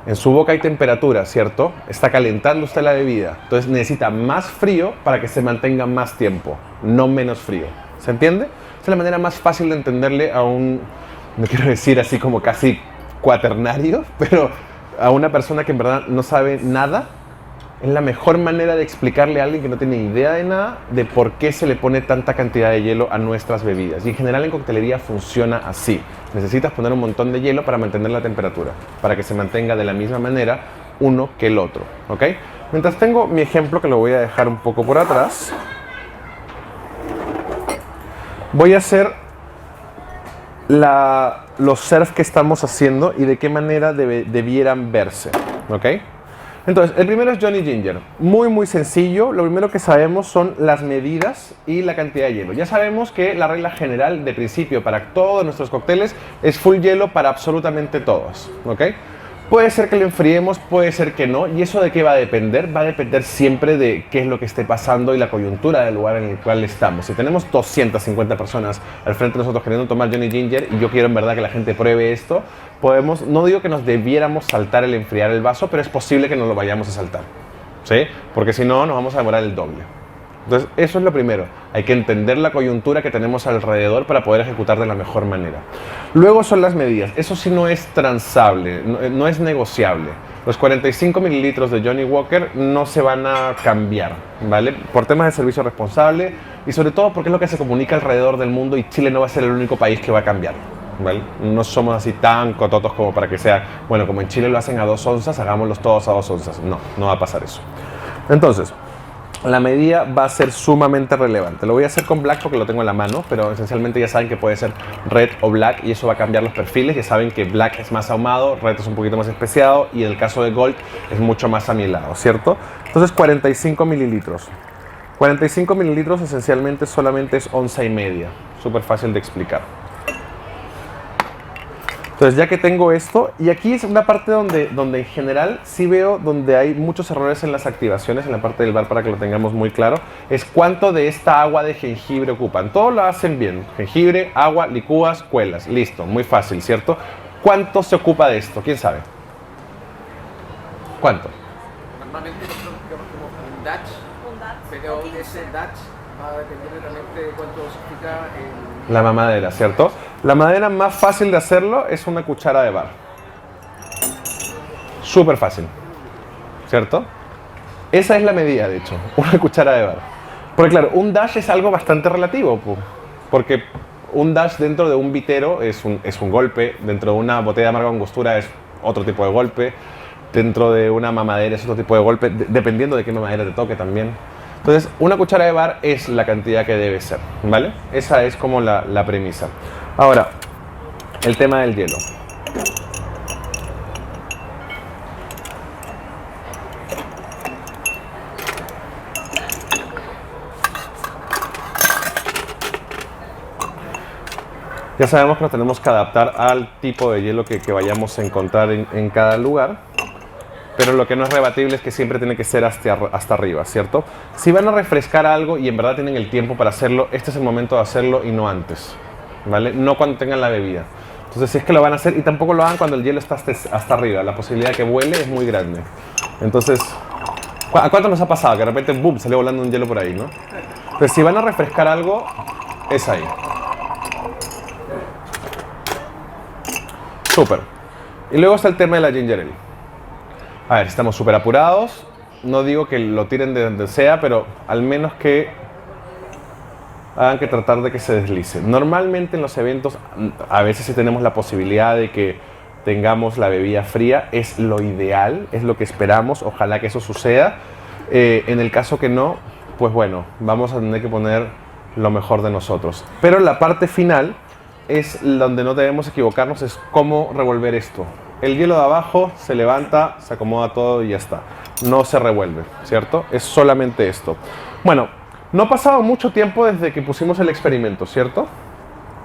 En su boca hay temperatura, ¿cierto? Está calentando usted la bebida. Entonces necesita más frío para que se mantenga más tiempo, no menos frío. ¿Se entiende? Esa es la manera más fácil de entenderle a un, no quiero decir así como casi cuaternario, pero a una persona que en verdad no sabe nada. Es la mejor manera de explicarle a alguien que no tiene idea de nada de por qué se le pone tanta cantidad de hielo a nuestras bebidas. Y en general en coctelería funciona así. Necesitas poner un montón de hielo para mantener la temperatura, para que se mantenga de la misma manera uno que el otro, ¿ok? Mientras tengo mi ejemplo, que lo voy a dejar un poco por atrás, voy a hacer los serves que estamos haciendo y de qué manera debieran verse, ¿ok? Entonces, el primero es Johnny Ginger. Muy sencillo. Lo primero que sabemos son las medidas y la cantidad de hielo. Ya sabemos que la regla general de principio para todos nuestros cócteles es full hielo para absolutamente todos, ¿ok? Puede ser que lo enfriemos, puede ser que no. ¿Y eso de qué va a depender? Va a depender siempre de qué es lo que esté pasando y la coyuntura del lugar en el cual estamos. Si tenemos 250 personas al frente de nosotros queriendo tomar Johnny Ginger y yo quiero en verdad que la gente pruebe esto, podemos, no digo que nos debiéramos saltar el enfriar el vaso, pero es posible que nos lo vayamos a saltar, ¿sí? Porque si no, nos vamos a demorar el doble. Entonces, eso es lo primero. Hay que entender la coyuntura que tenemos alrededor para poder ejecutar de la mejor manera. Luego son las medidas. Eso sí no es transable, no es negociable. Los 45 mililitros de Johnny Walker no se van a cambiar, ¿vale? Por temas de servicio responsable y sobre todo porque es lo que se comunica alrededor del mundo y Chile no va a ser el único país que va a cambiar, ¿vale? No somos así tan cototos como para que sea, bueno, como en Chile lo hacen a 2 onzas, hagámoslos todos a 2 onzas. No, no va a pasar eso. Entonces, la medida va a ser sumamente relevante. Lo voy a hacer con black porque lo tengo en la mano, pero esencialmente ya saben que puede ser red o black y eso va a cambiar los perfiles. Ya saben que black es más ahumado, red es un poquito más especiado y en el caso de gold es mucho más amielado, ¿cierto? Entonces 45 mililitros. 45 mililitros esencialmente solamente es onza y media. Súper fácil de explicar. Entonces ya que tengo esto, y aquí es una parte donde en general sí veo donde hay muchos errores en las activaciones, en la parte del bar para que lo tengamos muy claro, es cuánto de esta agua de jengibre ocupan. Todo lo hacen bien, jengibre, agua, licúas, cuelas, listo, muy fácil, ¿cierto? ¿Cuánto se ocupa de esto? ¿Quién sabe? ¿Cuánto? Normalmente nosotros como un Dutch, pero ese Dutch va a depender realmente de cuánto significa la mamadera, ¿cierto? La manera más fácil de hacerlo es una cuchara de bar. Súper fácil, ¿cierto? Esa es la medida, de hecho, una cuchara de bar. Porque claro, un dash es algo bastante relativo, porque un dash dentro de un vitero es un golpe, dentro de una botella de amarga angostura es otro tipo de golpe, dentro de una mamadera es otro tipo de golpe, dependiendo de qué mamadera te toque también. Entonces, una cuchara de bar es la cantidad que debe ser, ¿vale? Esa es como la premisa. Ahora, el tema del hielo. Ya sabemos que nos tenemos que adaptar al tipo de hielo que vayamos a encontrar en cada lugar. Pero lo que no es rebatible es que siempre tiene que ser hasta arriba, ¿cierto? Si van a refrescar algo y en verdad tienen el tiempo para hacerlo, este es el momento de hacerlo y no antes, ¿vale? No cuando tengan la bebida. Entonces, si es que lo van a hacer, y tampoco lo hagan cuando el hielo está hasta arriba, la posibilidad de que vuele es muy grande. Entonces, ¿a cuánto nos ha pasado? Que de repente, ¡bum!, salió volando un hielo por ahí, ¿no? Entonces, si van a refrescar algo, es ahí. Súper. Y luego está el tema de la ginger ale. A ver, estamos súper apurados. No digo que lo tiren de donde sea, pero al menos que hagan que tratar de que se deslice. Normalmente en los eventos, a veces sí tenemos la posibilidad de que tengamos la bebida fría. Es lo ideal, es lo que esperamos. Ojalá que eso suceda. En el caso que no, pues bueno, vamos a tener que poner lo mejor de nosotros. Pero la parte final es donde no debemos equivocarnos, es cómo revolver esto. El hielo de abajo se levanta, se acomoda todo y ya está. No se revuelve, ¿cierto? Es solamente esto. Bueno, no ha pasado mucho tiempo desde que pusimos el experimento, ¿cierto?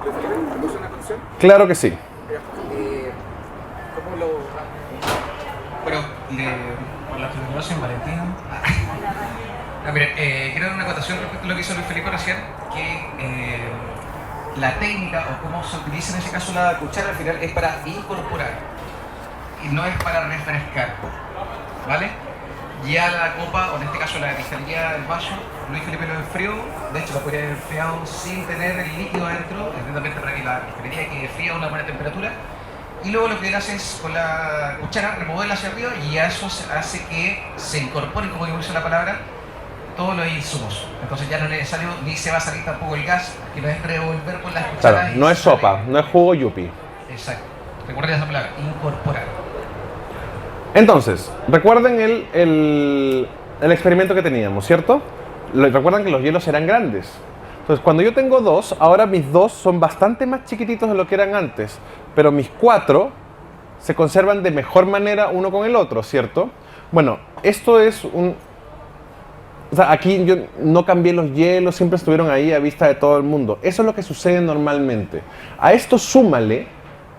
¿Hacemos una canción? Claro que sí. ¿Cómo lo...? Bueno, por la celebración Valentina. Miren, quiero dar una acotación respecto a lo que hizo Luis Felipe recién, que la técnica o cómo se utiliza en ese caso la cuchara al final es para incorporar y no es para refrescar, ¿vale? Ya la copa, o en este caso la cristalería del vaso, Luis Felipe lo enfrió, de hecho lo podría haber enfriado sin tener el líquido adentro, evidentemente para que la cristalería quede fría a una buena temperatura. Y luego lo que él hace es con la cuchara removerla hacia arriba y eso hace que se incorpore, como dice la palabra, todos los insumos. Entonces ya no es necesario, ni se va a salir tampoco el gas, que no es revolver con las cucharas. Claro, no es sopa, no es jugo yupi. Exacto. Recuerden esa palabra, incorporar. Entonces, recuerden el experimento que teníamos, ¿cierto? Recuerdan que los hielos eran grandes. Entonces, cuando yo tengo dos, ahora mis dos son bastante más chiquititos de lo que eran antes, pero mis cuatro se conservan de mejor manera uno con el otro, ¿cierto? Bueno, esto es un... O sea, aquí yo no cambié los hielos, siempre estuvieron ahí a vista de todo el mundo. Eso es lo que sucede normalmente. A esto súmale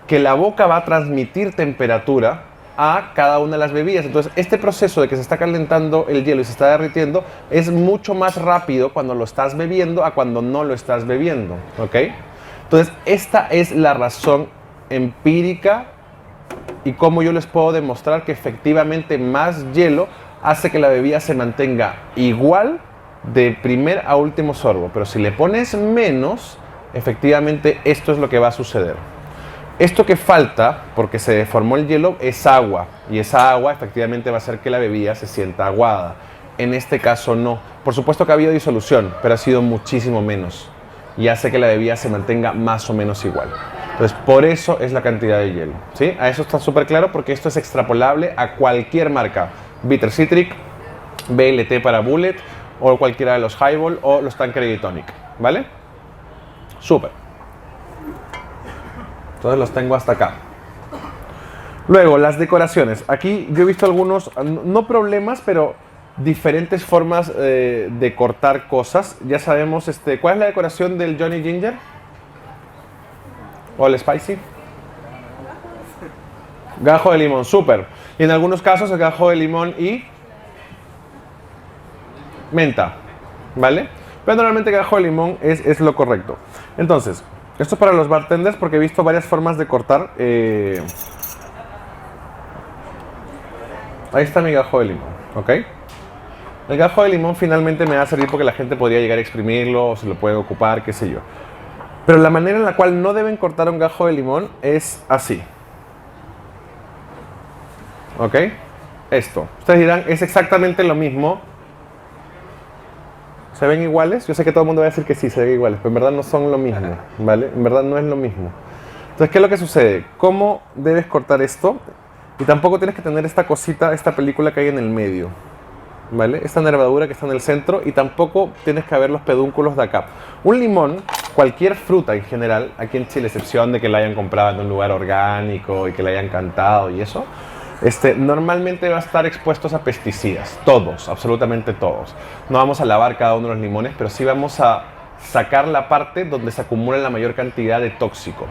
que la boca va a transmitir temperatura a cada una de las bebidas. Entonces, este proceso de que se está calentando el hielo y se está derritiendo es mucho más rápido cuando lo estás bebiendo a cuando no lo estás bebiendo, ¿ok? Entonces, esta es la razón empírica y cómo yo les puedo demostrar que efectivamente más hielo hace que la bebida se mantenga igual de primer a último sorbo. Pero si le pones menos, efectivamente esto es lo que va a suceder. Esto que falta, porque se deformó el hielo, es agua. Y esa agua efectivamente va a hacer que la bebida se sienta aguada. En este caso no. Por supuesto que ha habido disolución, pero ha sido muchísimo menos. Y hace que la bebida se mantenga más o menos igual. Entonces, por eso es la cantidad de hielo, ¿sí? A eso está súper claro porque esto es extrapolable a cualquier marca. Bitter Citric, BLT para Bullet, o cualquiera de los Highball o los Tanqueray Tonic, ¿vale? Súper. Entonces los tengo hasta acá. Luego, las decoraciones. Aquí yo he visto algunos, no problemas, pero diferentes formas de cortar cosas. Ya sabemos, ¿cuál es la decoración del Johnny Ginger? ¿O el Spicy? Gajo de limón, súper. Y en algunos casos el gajo de limón y menta, ¿vale? Pero normalmente gajo de limón es lo correcto. Entonces, esto es para los bartenders porque he visto varias formas de cortar. Ahí está mi gajo de limón, ¿ok? El gajo de limón finalmente me va a servir porque la gente podría llegar a exprimirlo o se lo puede ocupar, qué sé yo. Pero la manera en la cual no deben cortar un gajo de limón es así. ¿Ok? Esto. Ustedes dirán, es exactamente lo mismo. ¿Se ven iguales? Yo sé que todo el mundo va a decir que sí, se ven iguales, pero en verdad no son lo mismo, ¿vale? En verdad no es lo mismo. Entonces, ¿qué es lo que sucede? ¿Cómo debes cortar esto? Y tampoco tienes que tener esta cosita, esta película que hay en el medio, ¿vale? Esta nervadura que está en el centro y tampoco tienes que ver los pedúnculos de acá. Un limón, cualquier fruta en general, aquí en Chile, excepción de que la hayan comprado en un lugar orgánico y que la hayan cantado y eso, normalmente va a estar expuestos a pesticidas, todos, absolutamente todos. No vamos a lavar cada uno de los limones, pero sí vamos a sacar la parte donde se acumula la mayor cantidad de tóxico.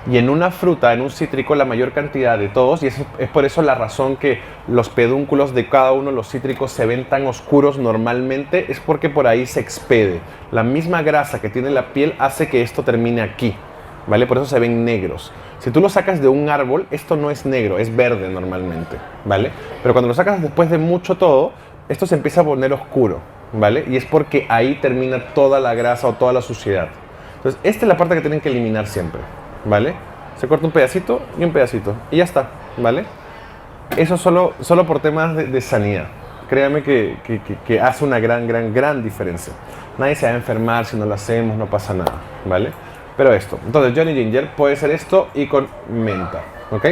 Y en una fruta, en un cítrico, la mayor cantidad de todos, y es por eso la razón que los pedúnculos de cada uno de los cítricos se ven tan oscuros normalmente, es porque por ahí se expede. La misma grasa que tiene la piel hace que esto termine aquí, ¿vale? Por eso se ven negros. Si tú lo sacas de un árbol, esto no es negro, es verde normalmente, ¿vale? Pero cuando lo sacas después de mucho todo, esto se empieza a poner oscuro, ¿vale? Y es porque ahí termina toda la grasa o toda la suciedad. Entonces, esta es la parte que tienen que eliminar siempre, ¿vale? Se corta un pedacito y un pedacito. Y ya está, ¿vale? Eso solo por temas de sanidad. Créame que hace una gran diferencia. Nadie se va a enfermar si no lo hacemos, no pasa nada, ¿vale? Pero esto, entonces Johnny Ginger puede ser esto y con menta, ¿ok?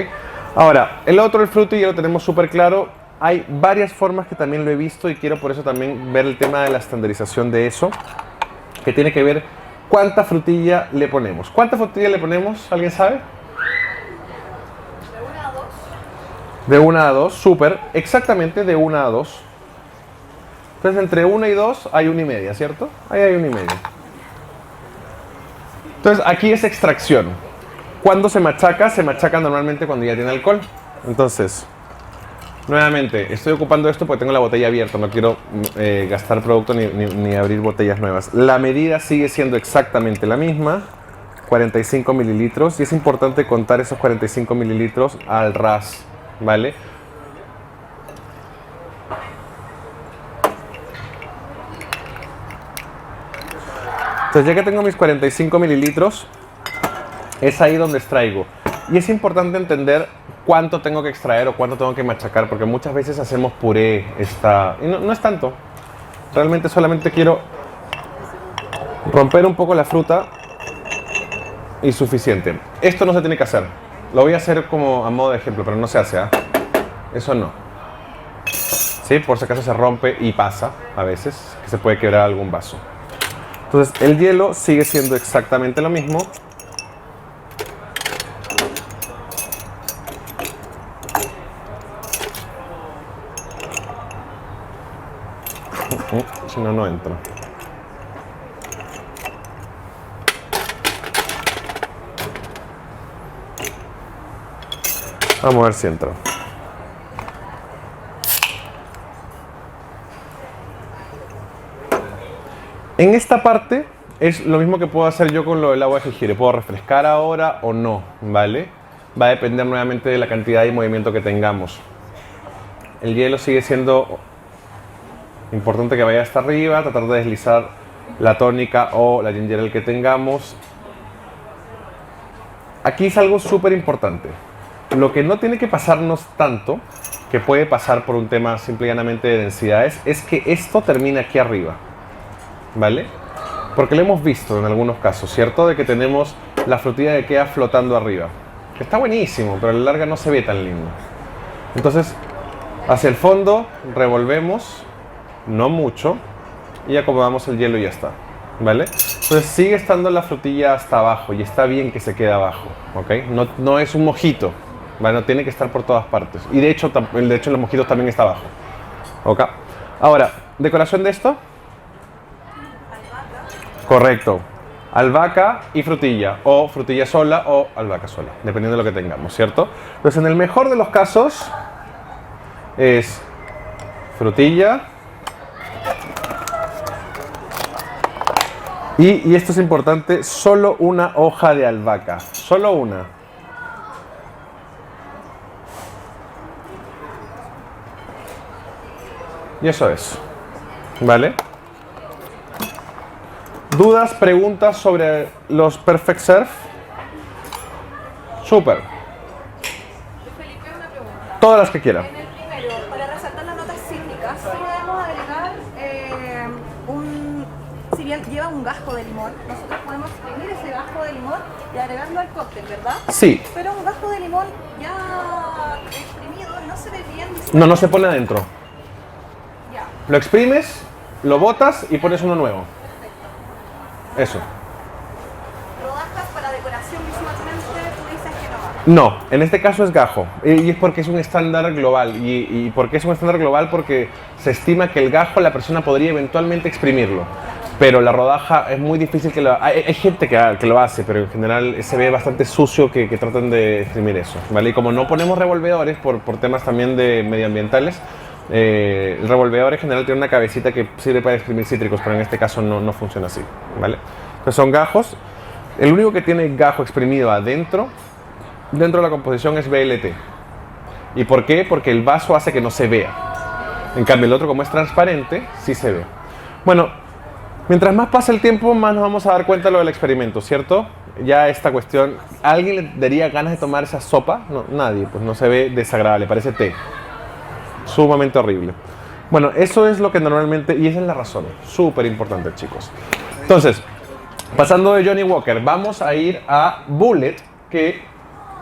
Ahora, el otro, el fruity, ya lo tenemos súper claro. Hay varias formas que también lo he visto y quiero por eso también ver el tema de la estandarización de eso, que tiene que ver cuánta frutilla le ponemos. ¿Cuánta frutilla le ponemos? ¿Alguien sabe? De 1 a 2. De 1 a 2, súper, exactamente de 1 a 2. Entonces entre 1 y 2 hay 1 y media, ¿cierto? Ahí hay 1 y media. Entonces aquí es extracción. ¿Cuándo se machaca? Se machaca normalmente cuando ya tiene alcohol. Entonces, nuevamente, estoy ocupando esto porque tengo la botella abierta. No quiero gastar producto ni abrir botellas nuevas. La medida sigue siendo exactamente la misma. 45 mililitros. Y es importante contar esos 45 mililitros al ras, ¿vale? Entonces ya que tengo mis 45 mililitros, es ahí donde extraigo. Y es importante entender cuánto tengo que extraer o cuánto tengo que machacar, porque muchas veces hacemos puré. Y no es tanto. Realmente solamente quiero romper un poco la fruta y suficiente. Esto no se tiene que hacer. Lo voy a hacer como a modo de ejemplo, pero no se hace, ¿eh? Eso no. ¿Sí? Por si acaso se rompe y pasa a veces, que se puede quebrar algún vaso. Entonces el hielo sigue siendo exactamente lo mismo. Si no, no entro. Vamos a ver si entro. En esta parte es lo mismo que puedo hacer yo con lo del agua de jengibre. Puedo refrescar ahora o no, ¿vale? Va a depender nuevamente de la cantidad y movimiento que tengamos. El hielo sigue siendo importante que vaya hasta arriba, tratar de deslizar la tónica o la ginger ale que tengamos. Aquí es algo súper importante. Lo que no tiene que pasarnos tanto, que puede pasar por un tema simple y llanamente de densidades, es que esto termine aquí arriba, ¿vale? Porque lo hemos visto en algunos casos, ¿cierto? De que tenemos la frutilla que queda flotando arriba. Que está buenísimo, pero a la larga no se ve tan lindo. Entonces, hacia el fondo, revolvemos, no mucho, y acomodamos el hielo y ya está, ¿vale? Entonces sigue estando la frutilla hasta abajo y está bien que se quede abajo, ¿ok? No es un mojito, ¿vale? No tiene que estar por todas partes. Y de hecho los mojitos también está abajo, ¿ok? Ahora, decoración de esto. Correcto. Albahaca y frutilla, o frutilla sola o albahaca sola, dependiendo de lo que tengamos, ¿cierto? Entonces en el mejor de los casos es frutilla. Y esto es importante, solo una hoja de albahaca, solo una. Y eso es, ¿vale? ¿Dudas, preguntas sobre los Perfect Serve? Súper. Felipe, una pregunta. Todas las que quiera. En el primero, para resaltar las notas cítricas, podemos agregar si bien lleva un gajo de limón, nosotros podemos exprimir ese gajo de limón y agregarlo al cóctel, ¿verdad? Sí. Pero un gajo de limón ya exprimido no se ve bien. No se pone adentro. Ya. Lo exprimes, lo botas y pones uno nuevo. Eso. Rodajas para decoración visualmente, tú dices que no va. No, en este caso es gajo. Y es porque es un estándar global. ¿Y por qué es un estándar global? Porque se estima que el gajo la persona podría eventualmente exprimirlo. Pero la rodaja es muy difícil que lo... Hay gente que lo hace, pero en general se ve bastante sucio que tratan de exprimir eso, ¿vale? Y como no ponemos revolvedores por temas también de medioambientales, el revolvedor en general tiene una cabecita que sirve para exprimir cítricos, pero en este caso no funciona así, ¿vale? Entonces son gajos. El único que tiene gajo exprimido adentro, dentro de la composición, es BLT. ¿Y por qué? Porque el vaso hace que no se vea. En cambio el otro, como es transparente, sí se ve. Bueno, mientras más pasa el tiempo, más nos vamos a dar cuenta de lo del experimento, ¿cierto? ya esta cuestión, ¿a alguien le daría ganas de tomar esa sopa? No, nadie, pues no se ve desagradable, parece té. Sumamente horrible. Bueno, eso es lo que normalmente, y esa es la razón, súper importante, chicos. Entonces, pasando de Johnnie Walker, vamos a ir a Bulleit, que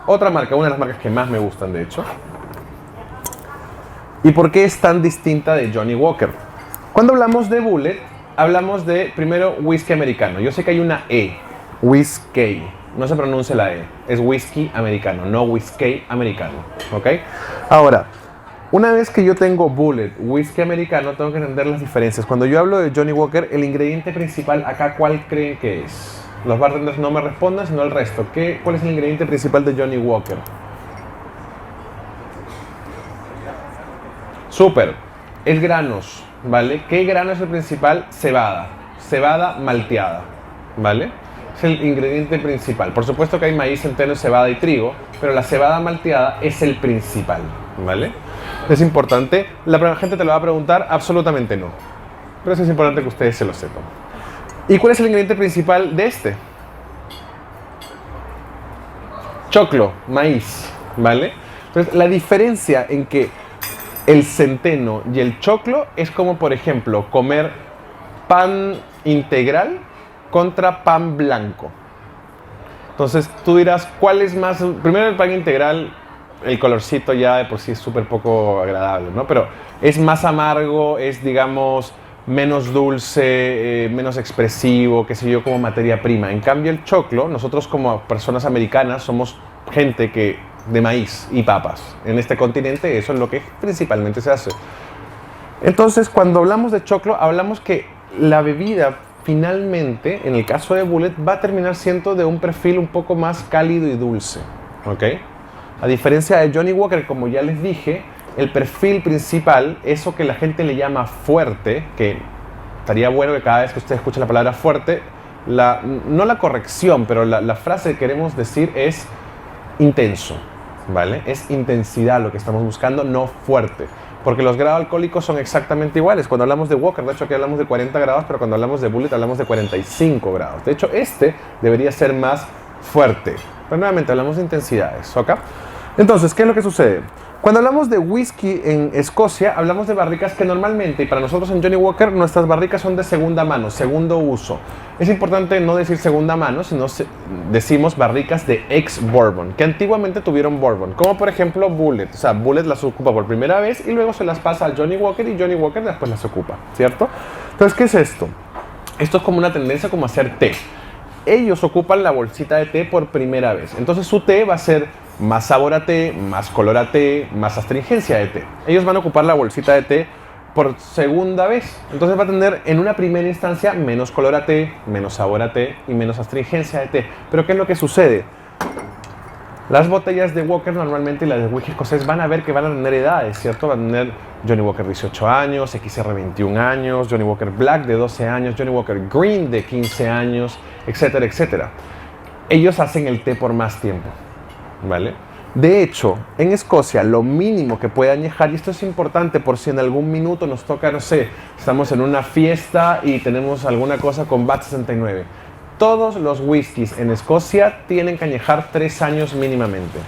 otra marca, una de las marcas que más me gustan, de hecho. ¿Y por qué es tan distinta de Johnnie Walker? Cuando hablamos de Bulleit, hablamos de, primero, whisky americano. Yo sé que hay una E, whisky, no se pronuncia la E, es whisky americano, no whisky americano, ¿ok? Ahora, una vez que yo tengo Bulleit, whisky americano, tengo que entender las diferencias. Cuando yo hablo de Johnnie Walker, el ingrediente principal acá, ¿cuál creen que es? Los bartenders no me respondan, sino el resto. ¿Cuál es el ingrediente principal de Johnnie Walker? Súper, es granos, ¿vale? ¿Qué grano es el principal? Cebada, cebada malteada, ¿vale? Es el ingrediente principal. Por supuesto que hay maíz, centeno, cebada y trigo, pero la cebada malteada es el principal, ¿vale? Es importante. La gente te lo va a preguntar, absolutamente no. Pero eso es importante que ustedes se lo sepan. ¿Y cuál es el ingrediente principal de este? Choclo, maíz, ¿vale? Entonces, la diferencia en que el centeno y el choclo es como, por ejemplo, comer pan integral contra pan blanco. Entonces, tú dirás, ¿cuál es más? Primero, el pan integral, el colorcito ya de por sí es súper poco agradable, ¿no? Pero es más amargo, es, digamos, menos dulce, menos expresivo, qué sé yo, como materia prima. En cambio, el choclo, nosotros como personas americanas somos gente de maíz y papas. En este continente eso es lo que principalmente se hace. Entonces, cuando hablamos de choclo, hablamos que la bebida finalmente, en el caso de Bulleit, va a terminar siendo de un perfil un poco más cálido y dulce, ¿ok? A diferencia de Johnnie Walker, como ya les dije, el perfil principal, eso que la gente le llama fuerte, que estaría bueno que cada vez que usted escuche la palabra fuerte, no la corrección, pero la frase que queremos decir es intenso, ¿vale? Es intensidad lo que estamos buscando, no fuerte. Porque los grados alcohólicos son exactamente iguales. Cuando hablamos de Walker, de hecho aquí hablamos de 40 grados, pero cuando hablamos de Bulleit hablamos de 45 grados. De hecho, este debería ser más fuerte. Pero nuevamente hablamos de intensidades, ¿ok? Entonces, ¿qué es lo que sucede? Cuando hablamos de whisky en Escocia, hablamos de barricas que normalmente, y para nosotros en Johnnie Walker, nuestras barricas son de segunda mano, segundo uso. Es importante no decir segunda mano, sino decimos barricas de ex-bourbon, que antiguamente tuvieron bourbon, como por ejemplo Bulleit. O sea, Bulleit las ocupa por primera vez y luego se las pasa a Johnnie Walker y Johnnie Walker después las ocupa, ¿cierto? Entonces, ¿qué es esto? Esto es como una tendencia como hacer té. Ellos ocupan la bolsita de té por primera vez. Entonces su té va a ser más sabor a té, más color a té, más astringencia de té. Ellos van a ocupar la bolsita de té por segunda vez. Entonces va a tener en una primera instancia menos color a té, menos sabor a té y menos astringencia de té. Pero ¿qué es lo que sucede? Las botellas de Walker normalmente y las de whisky escocés van a ver que van a tener edades, ¿cierto? Van a tener Johnnie Walker 18 años, XR 21 años, Johnnie Walker Black de 12 años, Johnnie Walker Green de 15 años, etcétera, etcétera. Ellos hacen el té por más tiempo, ¿vale? De hecho, en Escocia lo mínimo que puede añejar, y esto es importante por si en algún minuto nos toca, no sé, estamos en una fiesta y tenemos alguna cosa con VAT 69. Todos los whiskies en Escocia tienen que añejar 3 años mínimamente.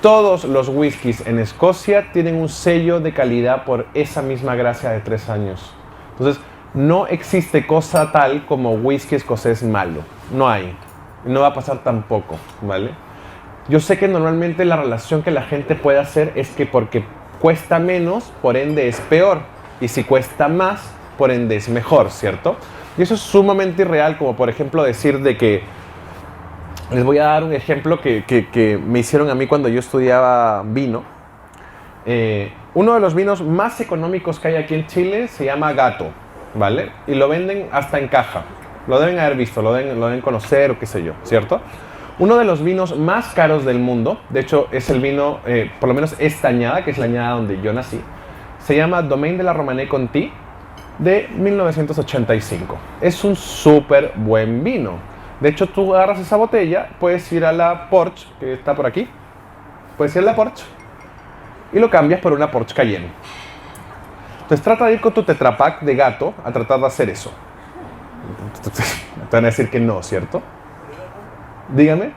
Todos los whiskies en Escocia tienen un sello de calidad por esa misma gracia de 3 años. Entonces, no existe cosa tal como whisky escocés malo. No hay. No va a pasar tampoco, ¿vale? Yo sé que normalmente la relación que la gente puede hacer es que porque cuesta menos, por ende es peor. Y si cuesta más, por ende es mejor, ¿cierto? Y eso es sumamente irreal, como por ejemplo decir de que... Les voy a dar un ejemplo que me hicieron a mí cuando yo estudiaba vino. Uno de los vinos más económicos que hay aquí en Chile se llama Gato, ¿vale? Y lo venden hasta en caja. Lo deben haber visto, lo deben conocer o qué sé yo, ¿cierto? Uno de los vinos más caros del mundo, de hecho es el vino, por lo menos esta añada, que es la añada donde yo nací, se llama Domaine de la Romanée Conti de 1985. Es un súper buen vino. De hecho, tú agarras esa botella, puedes ir a la Porsche, que está por aquí, puedes ir a la Porsche y lo cambias por una Porsche Cayenne. Entonces trata de ir con tu Tetra Pak de Gato a tratar de hacer eso. Te van a decir que no, ¿cierto? Dígame.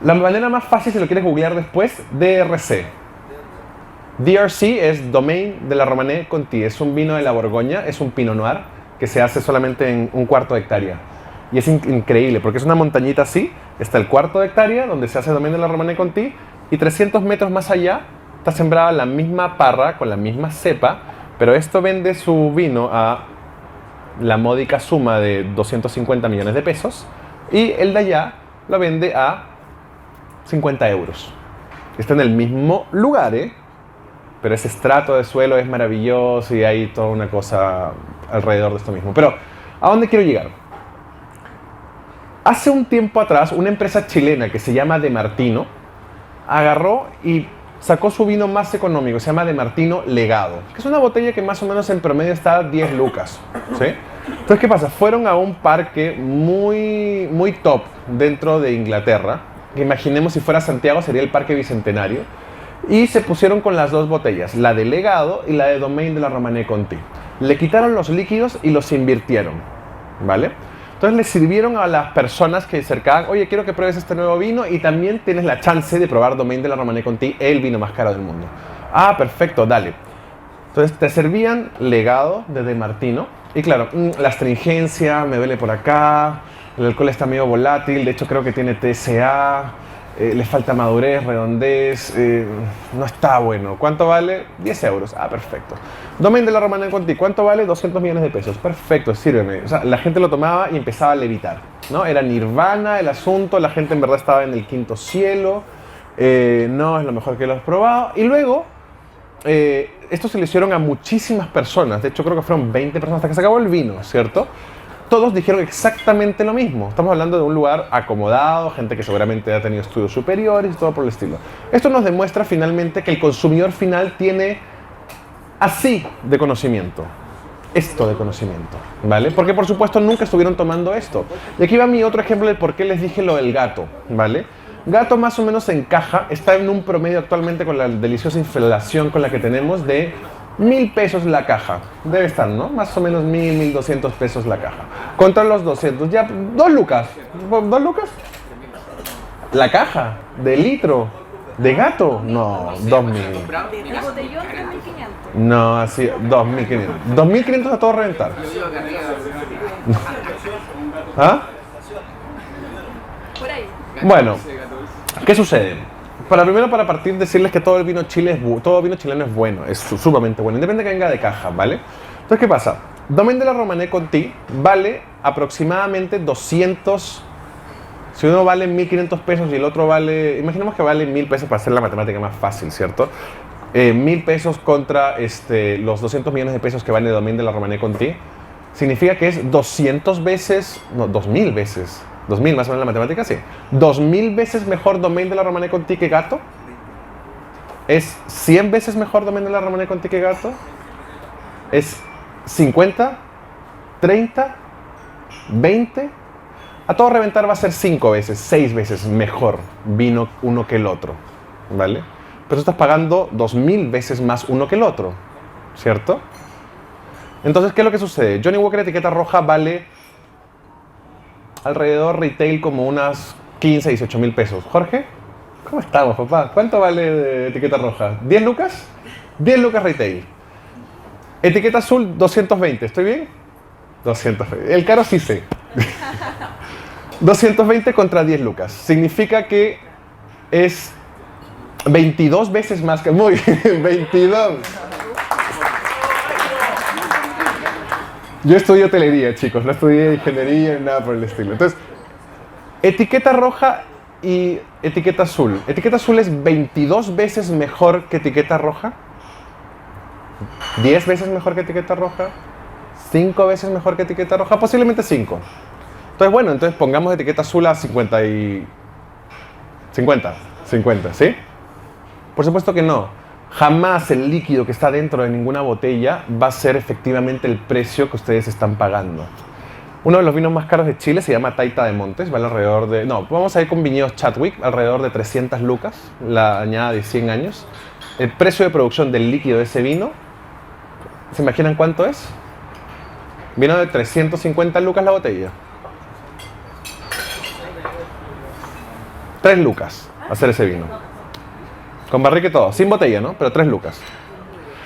La manera más fácil, si lo quieres googlear después, DRC. DRC es Domaine de la Romanée Conti. Es un vino de la Borgoña, es un Pinot Noir que se hace solamente en 1/4 de hectárea. Y es increíble porque es una montañita así, está el 1/4 de hectárea donde se hace Domaine de la Romanée Conti y 300 metros más allá está sembrada la misma parra con la misma cepa, pero esto vende su vino a la módica suma de 250 millones de pesos y el de allá lo vende a 50 euros. Está en el mismo lugar, pero ese estrato de suelo es maravilloso y hay toda una cosa alrededor de esto mismo. Pero, ¿a dónde quiero llegar? Hace un tiempo atrás, una empresa chilena que se llama De Martino agarró y sacó su vino más económico, se llama De Martino Legado, que es una botella que más o menos en promedio está a 10 lucas, ¿sí? Entonces, ¿qué pasa? Fueron a un parque muy top dentro de Inglaterra, que imaginemos si fuera Santiago sería el Parque Bicentenario, y se pusieron con las dos botellas, la de Legado y la de Domaine de la Romanée Conti. Le quitaron los líquidos y los invirtieron, ¿vale? Entonces le sirvieron a las personas que cercaban, oye, quiero que pruebes este nuevo vino y también tienes la chance de probar Domaine de la Romanée Conti, el vino más caro del mundo. Ah, perfecto, dale. Entonces te servían Legado de Martino y claro, la astringencia, me duele por acá, el alcohol está medio volátil, de hecho creo que tiene TSA, le falta madurez, redondez, no está bueno. ¿Cuánto vale? 10 euros. Ah, perfecto. Domaine de la Romanée Conti, ¿cuánto vale? 200 millones de pesos. Perfecto, sírveme. O sea, la gente lo tomaba y empezaba a levitar, ¿no? Era nirvana el asunto, la gente en verdad estaba en el quinto cielo, no es lo mejor que lo has probado. Y luego, esto se le hicieron a muchísimas personas, de hecho creo que fueron 20 personas hasta que se acabó el vino, ¿cierto? Todos dijeron exactamente lo mismo. Estamos hablando de un lugar acomodado, gente que seguramente ha tenido estudios superiores y todo por el estilo. Esto nos demuestra finalmente que el consumidor final tiene así de conocimiento, esto de conocimiento, ¿vale? Porque por supuesto nunca estuvieron tomando esto. Y aquí va mi otro ejemplo de por qué les dije lo del gato, ¿vale? Gato más o menos encaja, está en un promedio actualmente con la deliciosa inflación con la que tenemos de 1.000 pesos la caja. Debe estar, ¿no? Más o menos 1.000, 1.200 pesos la caja. Contra los 200, ya 2 lucas. ¿2 lucas? La caja de litro de gato, no, 2.000. El botellón 3.500. No, así, 2.500. 2.500 a todo reventar. ¿Ah? Por ahí. Bueno, ¿qué sucede? Primero para partir decirles que todo el vino chileno es bueno, es sumamente bueno, independientemente que venga de caja, ¿vale? Entonces, ¿qué pasa? Domaine de la Romanée Conti vale aproximadamente 200, si uno vale 1.500 pesos y el otro vale, imaginemos que vale 1.000 pesos para hacer la matemática más fácil, ¿cierto? 1.000 pesos contra los 200 millones de pesos que vale Domaine de la Romanée Conti, significa que es 200 veces, no, 2.000 veces. 2.000 más o menos la matemática, sí. 2.000 veces mejor Domaine de la Romanée Conti que gato. ¿Es 100 veces mejor Domaine de la Romanée Conti que gato? ¿Es 50? ¿30? ¿20? A todo reventar va a ser 5 veces, 6 veces mejor vino uno que el otro, ¿vale? Pero estás pagando 2.000 veces más uno que el otro, ¿cierto? Entonces, ¿qué es lo que sucede? Johnnie Walker etiqueta roja vale alrededor retail como unas 15, 18 mil pesos. Jorge, ¿cómo estamos, papá? ¿Cuánto vale de etiqueta roja? ¿10 lucas? 10 lucas retail. Etiqueta azul, 220. ¿Estoy bien? 220. El caro sí sé. 220 contra 10 lucas. Significa que es 22 veces más que... Muy bien, 22. Yo estudié hotelería, chicos, no estudié ingeniería ni nada por el estilo. Entonces, etiqueta roja y etiqueta azul. Etiqueta azul es 22 veces mejor que etiqueta roja. 10 veces mejor que etiqueta roja. 5 veces mejor que etiqueta roja. Posiblemente 5. Entonces, bueno, entonces pongamos etiqueta azul a 50 y... 50, ¿sí? Por supuesto que no. Jamás el líquido que está dentro de ninguna botella va a ser efectivamente el precio que ustedes están pagando. Uno de los vinos más caros de Chile se llama Taita de Montes, vale alrededor de... No, vamos a ir con viñedos Chadwick, alrededor de 300 lucas, la añada de 100 años. El precio de producción del líquido de ese vino, ¿se imaginan cuánto es? Vino de 350 lucas la botella. 3 lucas hacer ese vino. Con barrica y todo, sin botella, ¿no? Pero 3 lucas.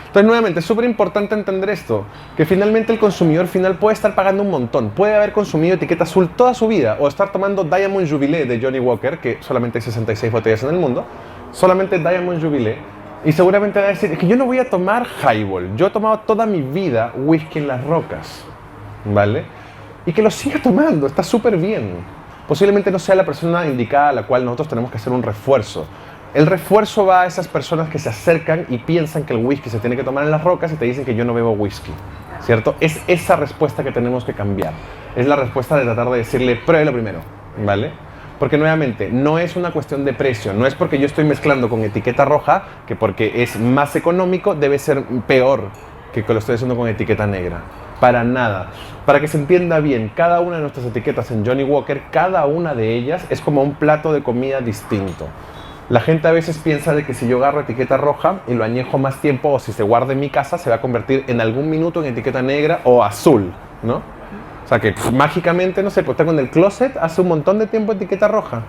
Entonces, nuevamente, es súper importante entender esto, que finalmente el consumidor final puede estar pagando un montón, puede haber consumido etiqueta azul toda su vida, o estar tomando Diamond Jubilee de Johnnie Walker, que solamente hay 66 botellas en el mundo, solamente Diamond Jubilee, y seguramente va a decir, es que yo no voy a tomar Highball, yo he tomado toda mi vida whisky en las rocas, ¿vale? Y que lo siga tomando, está súper bien. Posiblemente no sea la persona indicada a la cual nosotros tenemos que hacer un refuerzo. El refuerzo va a esas personas que se acercan y piensan que el whisky se tiene que tomar en las rocas y te dicen que yo no bebo whisky, ¿cierto? Es esa respuesta que tenemos que cambiar. Es la respuesta de tratar de decirle, pruébelo primero, ¿vale? Porque nuevamente, no es una cuestión de precio, no es porque yo estoy mezclando con etiqueta roja, que porque es más económico debe ser peor que lo estoy haciendo con etiqueta negra. Para nada. Para que se entienda bien, cada una de nuestras etiquetas en Johnnie Walker, cada una de ellas es como un plato de comida distinto. La gente a veces piensa de que si yo agarro etiqueta roja y lo añejo más tiempo o si se guarda en mi casa se va a convertir en algún minuto en etiqueta negra o azul, ¿no? O sea que mágicamente, no sé, pues tengo en el closet hace un montón de tiempo etiqueta roja.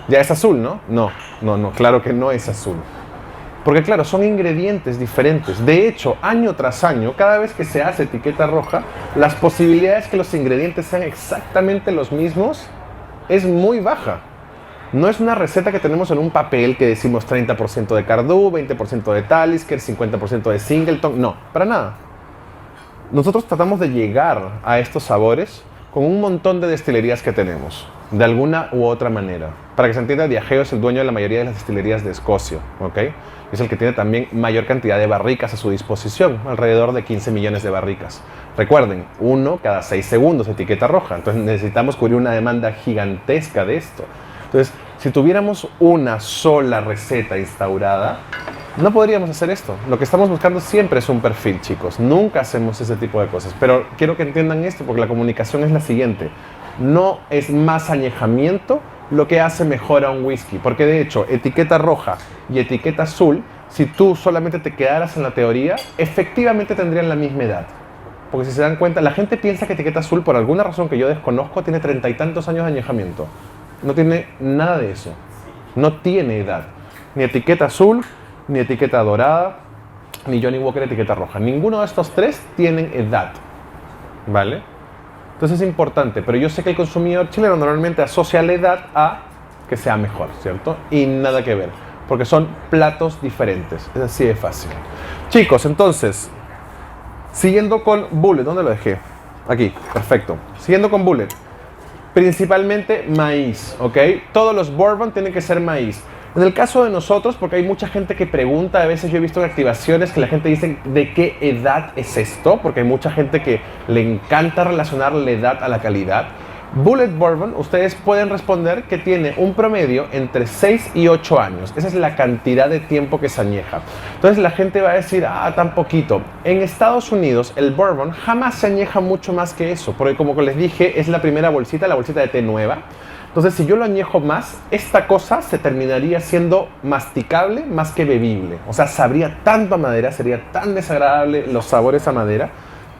Ya es azul, ¿no? No, claro que no es azul. Porque claro, son ingredientes diferentes. De hecho, año tras año, cada vez que se hace etiqueta roja, las posibilidades que los ingredientes sean exactamente los mismos es muy baja. No es una receta que tenemos en un papel que decimos 30% de Cardú, 20% de Talisker, 50% de Singleton. No, para nada. Nosotros tratamos de llegar a estos sabores con un montón de destilerías que tenemos, de alguna u otra manera. Para que se entienda, Diageo es el dueño de la mayoría de las destilerías de Escocia, ¿ok? Es el que tiene también mayor cantidad de barricas a su disposición, alrededor de 15 millones de barricas. Recuerden, 1 cada 6 segundos etiqueta roja, entonces necesitamos cubrir una demanda gigantesca de esto. Entonces, si tuviéramos una sola receta instaurada, no podríamos hacer esto. Lo que estamos buscando siempre es un perfil, chicos. Nunca hacemos ese tipo de cosas. Pero quiero que entiendan esto porque la comunicación es la siguiente. No es más añejamiento lo que hace mejor a un whisky. Porque de hecho, etiqueta roja y etiqueta azul, si tú solamente te quedaras en la teoría, efectivamente tendrían la misma edad. Porque si se dan cuenta, la gente piensa que etiqueta azul, por alguna razón que yo desconozco, tiene 30 y tantos años de añejamiento. No tiene nada de eso. No tiene edad. Ni etiqueta azul, ni etiqueta dorada, ni Johnnie Walker etiqueta roja. Ninguno de estos tres tienen edad. ¿Vale? Entonces es importante. Pero yo sé que el consumidor chileno normalmente asocia la edad a que sea mejor, ¿cierto? Y nada que ver. Porque son platos diferentes. Es así de fácil. Chicos, entonces, siguiendo con Bulleit. ¿Dónde lo dejé? Aquí, perfecto. Siguiendo con Bulleit. Principalmente maíz, ¿ok? Todos los bourbon tienen que ser maíz. En el caso de nosotros, porque hay mucha gente que pregunta, a veces yo he visto en activaciones que la gente dice ¿de qué edad es esto? Porque hay mucha gente que le encanta relacionar la edad a la calidad. Bulleit Bourbon, ustedes pueden responder que tiene un promedio entre 6 y 8 años. Esa es la cantidad de tiempo que se añeja. Entonces la gente va a decir, tan poquito. En Estados Unidos, el Bourbon jamás se añeja mucho más que eso. Porque como les dije, es la primera bolsita, la bolsita de té nueva. Entonces, si yo lo añejo más, esta cosa se terminaría siendo masticable más que bebible. O sea, sabría tanto a madera, sería tan desagradable los sabores a madera,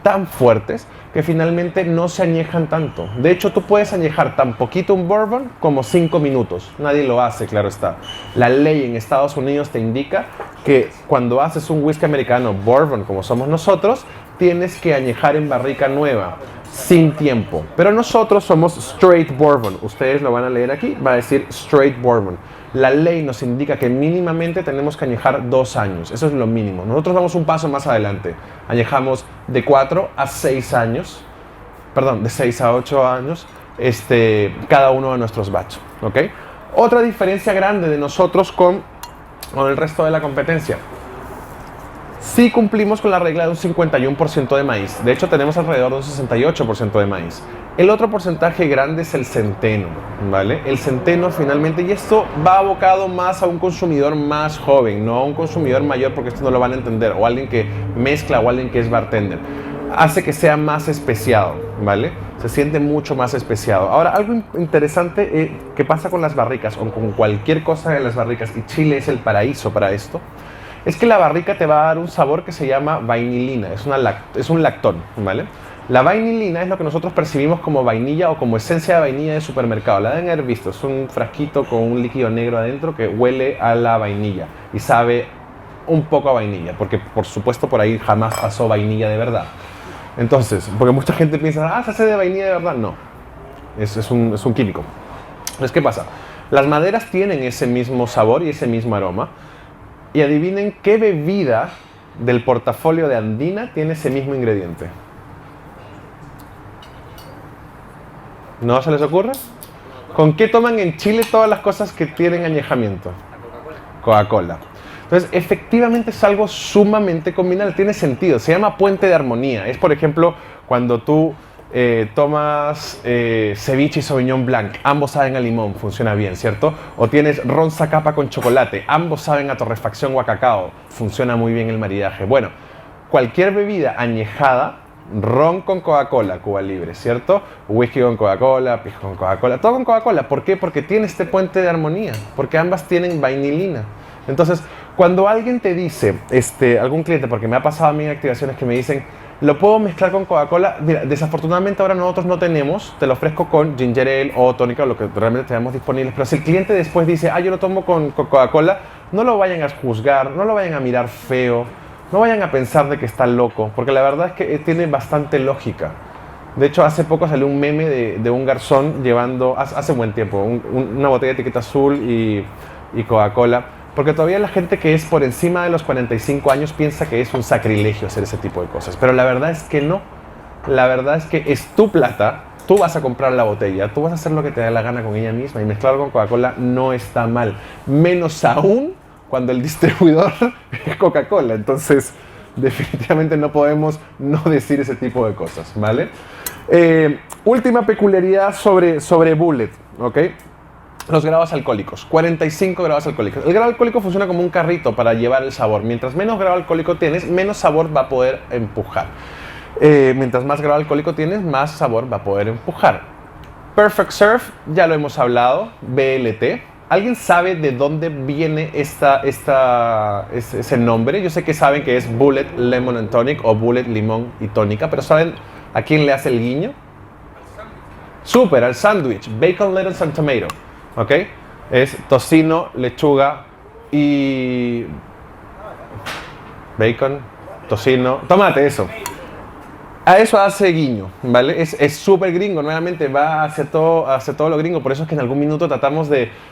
tan fuertes, que finalmente no se añejan tanto. De hecho, tú puedes añejar tan poquito un bourbon como 5 minutos. Nadie lo hace, claro está. La ley en Estados Unidos te indica que cuando haces un whisky americano bourbon, como somos nosotros, tienes que añejar en barrica nueva, sin tiempo. Pero nosotros somos straight bourbon. Ustedes lo van a leer aquí, va a decir straight bourbon. La ley nos indica que mínimamente tenemos que añejar 2 años. Eso es lo mínimo. Nosotros vamos un paso más adelante. Añejamos de 4 a 6 años. Perdón, de 6 a 8 años cada uno de nuestros batch. ¿Ok? Otra diferencia grande de nosotros con el resto de la competencia. Sí cumplimos con la regla de un 51% de maíz. De hecho, tenemos alrededor de un 68% de maíz. El otro porcentaje grande es el centeno, ¿vale? El centeno finalmente, y esto va abocado más a un consumidor más joven, no a un consumidor mayor, porque esto no lo van a entender, o alguien que mezcla o alguien que es bartender. Hace que sea más especiado, ¿vale? Se siente mucho más especiado. Ahora, algo interesante que pasa con las barricas, o con cualquier cosa de las barricas, y Chile es el paraíso para esto, es que la barrica te va a dar un sabor que se llama vainilina, es un lactón, ¿vale? La vainilina es lo que nosotros percibimos como vainilla o como esencia de vainilla de supermercado. La deben haber visto, es un frasquito con un líquido negro adentro que huele a la vainilla y sabe un poco a vainilla, porque por supuesto por ahí jamás pasó vainilla de verdad. Entonces, porque mucha gente piensa, se hace de vainilla de verdad. No, es un químico. Entonces, ¿qué pasa? Las maderas tienen ese mismo sabor y ese mismo aroma. Y adivinen qué bebida del portafolio de Andina tiene ese mismo ingrediente. ¿No se les ocurre? ¿Con qué toman en Chile todas las cosas que tienen añejamiento? Coca-Cola. Entonces, efectivamente es algo sumamente combinado, tiene sentido. Se llama puente de armonía. Es, por ejemplo, cuando tú tomas ceviche y Sauvignon Blanc, ambos saben a limón, funciona bien, ¿cierto? O tienes ron Zacapa con chocolate, ambos saben a torrefacción o a cacao, funciona muy bien el maridaje. Bueno, cualquier bebida añejada, ron con Coca-Cola, Cuba Libre, ¿cierto? Whisky con Coca-Cola, pisco con Coca-Cola, todo con Coca-Cola. ¿Por qué? Porque tiene este puente de armonía, porque ambas tienen vainilina. Entonces, cuando alguien te dice, algún cliente, porque me ha pasado a mí en activaciones que me dicen, ¿lo puedo mezclar con Coca-Cola? Mira, desafortunadamente ahora nosotros no tenemos, te lo ofrezco con ginger ale o tónica, lo que realmente tenemos disponibles, pero si el cliente después dice, yo lo tomo con Coca-Cola, no lo vayan a juzgar, no lo vayan a mirar feo, no vayan a pensar de que está loco, porque la verdad es que tiene bastante lógica. De hecho, hace poco salió un meme de un garzón llevando, hace buen tiempo, una botella de etiqueta azul y Coca-Cola, porque todavía la gente que es por encima de los 45 años piensa que es un sacrilegio hacer ese tipo de cosas. Pero la verdad es que no. La verdad es que es tu plata, tú vas a comprar la botella, tú vas a hacer lo que te dé la gana con ella misma y mezclarlo con Coca-Cola no está mal. Menos aún cuando el distribuidor es Coca-Cola. Entonces, definitivamente no podemos no decir ese tipo de cosas, ¿vale? Última peculiaridad sobre Bulleit, ¿ok? Los grados alcohólicos, 45 grados alcohólicos. El grado alcohólico funciona como un carrito para llevar el sabor. Mientras menos grado alcohólico tienes, menos sabor va a poder empujar. Mientras más grado alcohólico tienes, más sabor va a poder empujar. Perfect Surf, ya lo hemos hablado, BLT. ¿Alguien sabe de dónde viene ese nombre? Yo sé que saben que es Bulleit Lemon and Tonic o Bulleit Limón y Tónica, pero ¿saben a quién le hace el guiño? Súper, al sándwich, bacon, lettuce and tomato. ¿Ok? Es tocino, lechuga y bacon, tocino, tomate, eso. A eso hace guiño, ¿vale? Es súper gringo, nuevamente va hacia todo lo gringo. Por eso es que en algún minuto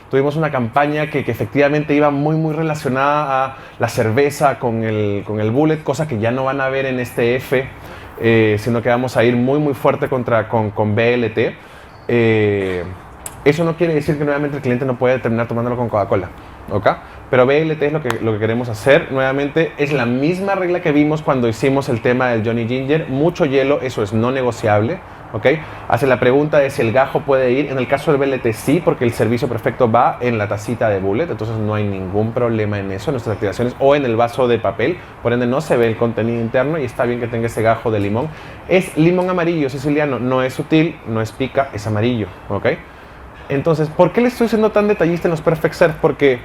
tuvimos una campaña que efectivamente iba muy relacionada a la cerveza con el Bulleit, cosa que ya no van a ver en este F, sino que vamos a ir muy fuerte con BLT. Eso no quiere decir que nuevamente el cliente no puede terminar tomándolo con Coca-Cola, ¿ok? Pero BLT es lo que queremos hacer. Nuevamente es la misma regla que vimos cuando hicimos el tema del Johnny Ginger. Mucho hielo, eso es no negociable, ¿ok? Hace la pregunta de si el gajo puede ir. En el caso del BLT sí, porque el servicio perfecto va en la tacita de Bulleit, entonces no hay ningún problema en eso, en nuestras activaciones, o en el vaso de papel, por ende no se ve el contenido interno y está bien que tenga ese gajo de limón. Es limón amarillo siciliano, no es sutil, no es pica, es amarillo, ¿ok? Entonces, ¿por qué le estoy siendo tan detallista en los Perfect Serve? Porque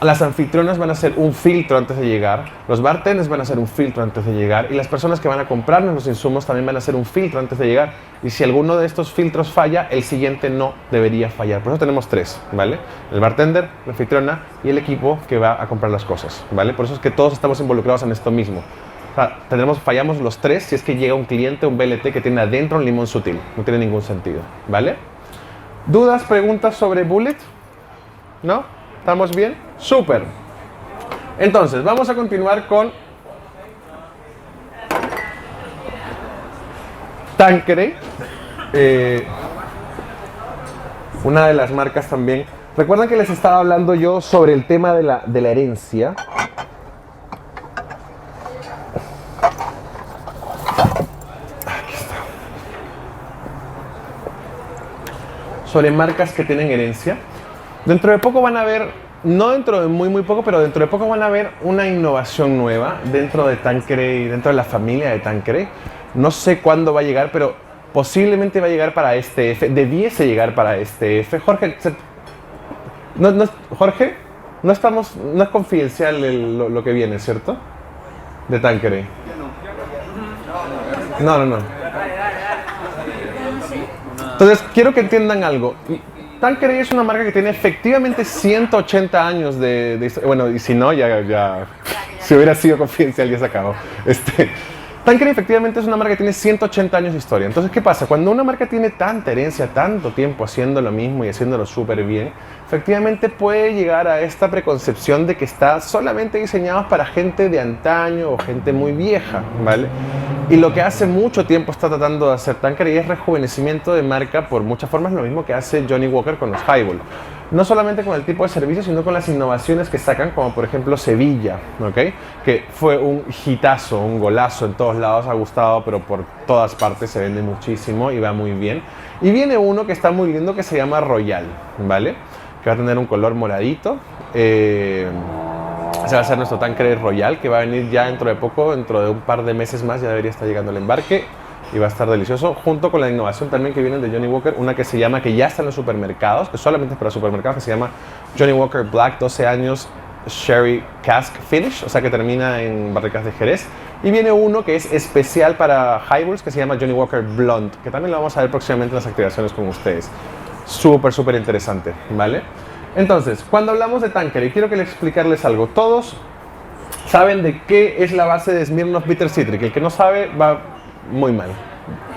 las anfitrionas van a hacer un filtro antes de llegar, los bartenders van a hacer un filtro antes de llegar y las personas que van a comprarnos los insumos también van a hacer un filtro antes de llegar. Y si alguno de estos filtros falla, el siguiente no debería fallar. Por eso tenemos tres, ¿vale? El bartender, la anfitriona y el equipo que va a comprar las cosas, ¿vale? Por eso es que todos estamos involucrados en esto mismo. O sea, fallamos los tres si es que llega un cliente, un BLT que tiene adentro un limón sutil. No tiene ningún sentido, ¿vale? ¿Dudas, preguntas sobre Bulleit? ¿No? ¿Estamos bien? ¡Súper! Entonces, vamos a continuar con Tanqueray. Una de las marcas también. ¿Recuerdan que les estaba hablando yo sobre el tema de la herencia? Sobre marcas que tienen herencia. Dentro de poco van a ver, no dentro de muy poco, pero dentro de poco van a ver una innovación nueva dentro de Tanqueray, dentro de la familia de Tanqueray. No sé cuándo va a llegar, pero posiblemente va a llegar para este F, debiese llegar para este F. Jorge, Jorge, no es confidencial lo que viene, ¿cierto? De Tanqueray. No. Entonces, quiero que entiendan algo. Tanqueray es una marca que tiene efectivamente 180 años de historia. Bueno, y si no, ya si hubiera sido confidencial, ya se acabó. Tanqueray efectivamente es una marca que tiene 180 años de historia. Entonces, ¿qué pasa? Cuando una marca tiene tanta herencia, tanto tiempo haciendo lo mismo y haciéndolo súper bien, efectivamente puede llegar a esta preconcepción de que está solamente diseñado para gente de antaño o gente muy vieja, ¿vale? Y lo que hace mucho tiempo está tratando de hacer Tanqueray es rejuvenecimiento de marca por muchas formas, lo mismo que hace Johnnie Walker con los Highball. No solamente con el tipo de servicio, sino con las innovaciones que sacan, como por ejemplo Sevilla, ¿ok? Que fue un hitazo, un golazo en todos lados, ha gustado, pero por todas partes se vende muchísimo y va muy bien. Y viene uno que está muy lindo que se llama Royal, ¿vale? Que va a tener un color moradito. Ese va a ser nuestro Tanqueray Royal, que va a venir ya dentro de poco, dentro de un par de meses más, ya debería estar llegando el embarque. Y va a estar delicioso, junto con la innovación también que viene de Johnnie Walker, una que se llama, que ya está en los supermercados, que solamente es para supermercados, que se llama Johnnie Walker Black 12 años Sherry Cask Finish, o sea que termina en barricas de Jerez. Y viene uno que es especial para highballs, que se llama Johnnie Walker Blonde, que también lo vamos a ver próximamente en las activaciones con ustedes. Súper interesante, ¿vale? Entonces, cuando hablamos de Tanqueray, quiero que les explicarles algo. Todos saben de qué es la base de Smirnoff Bitter Citric. El que no sabe va muy mal.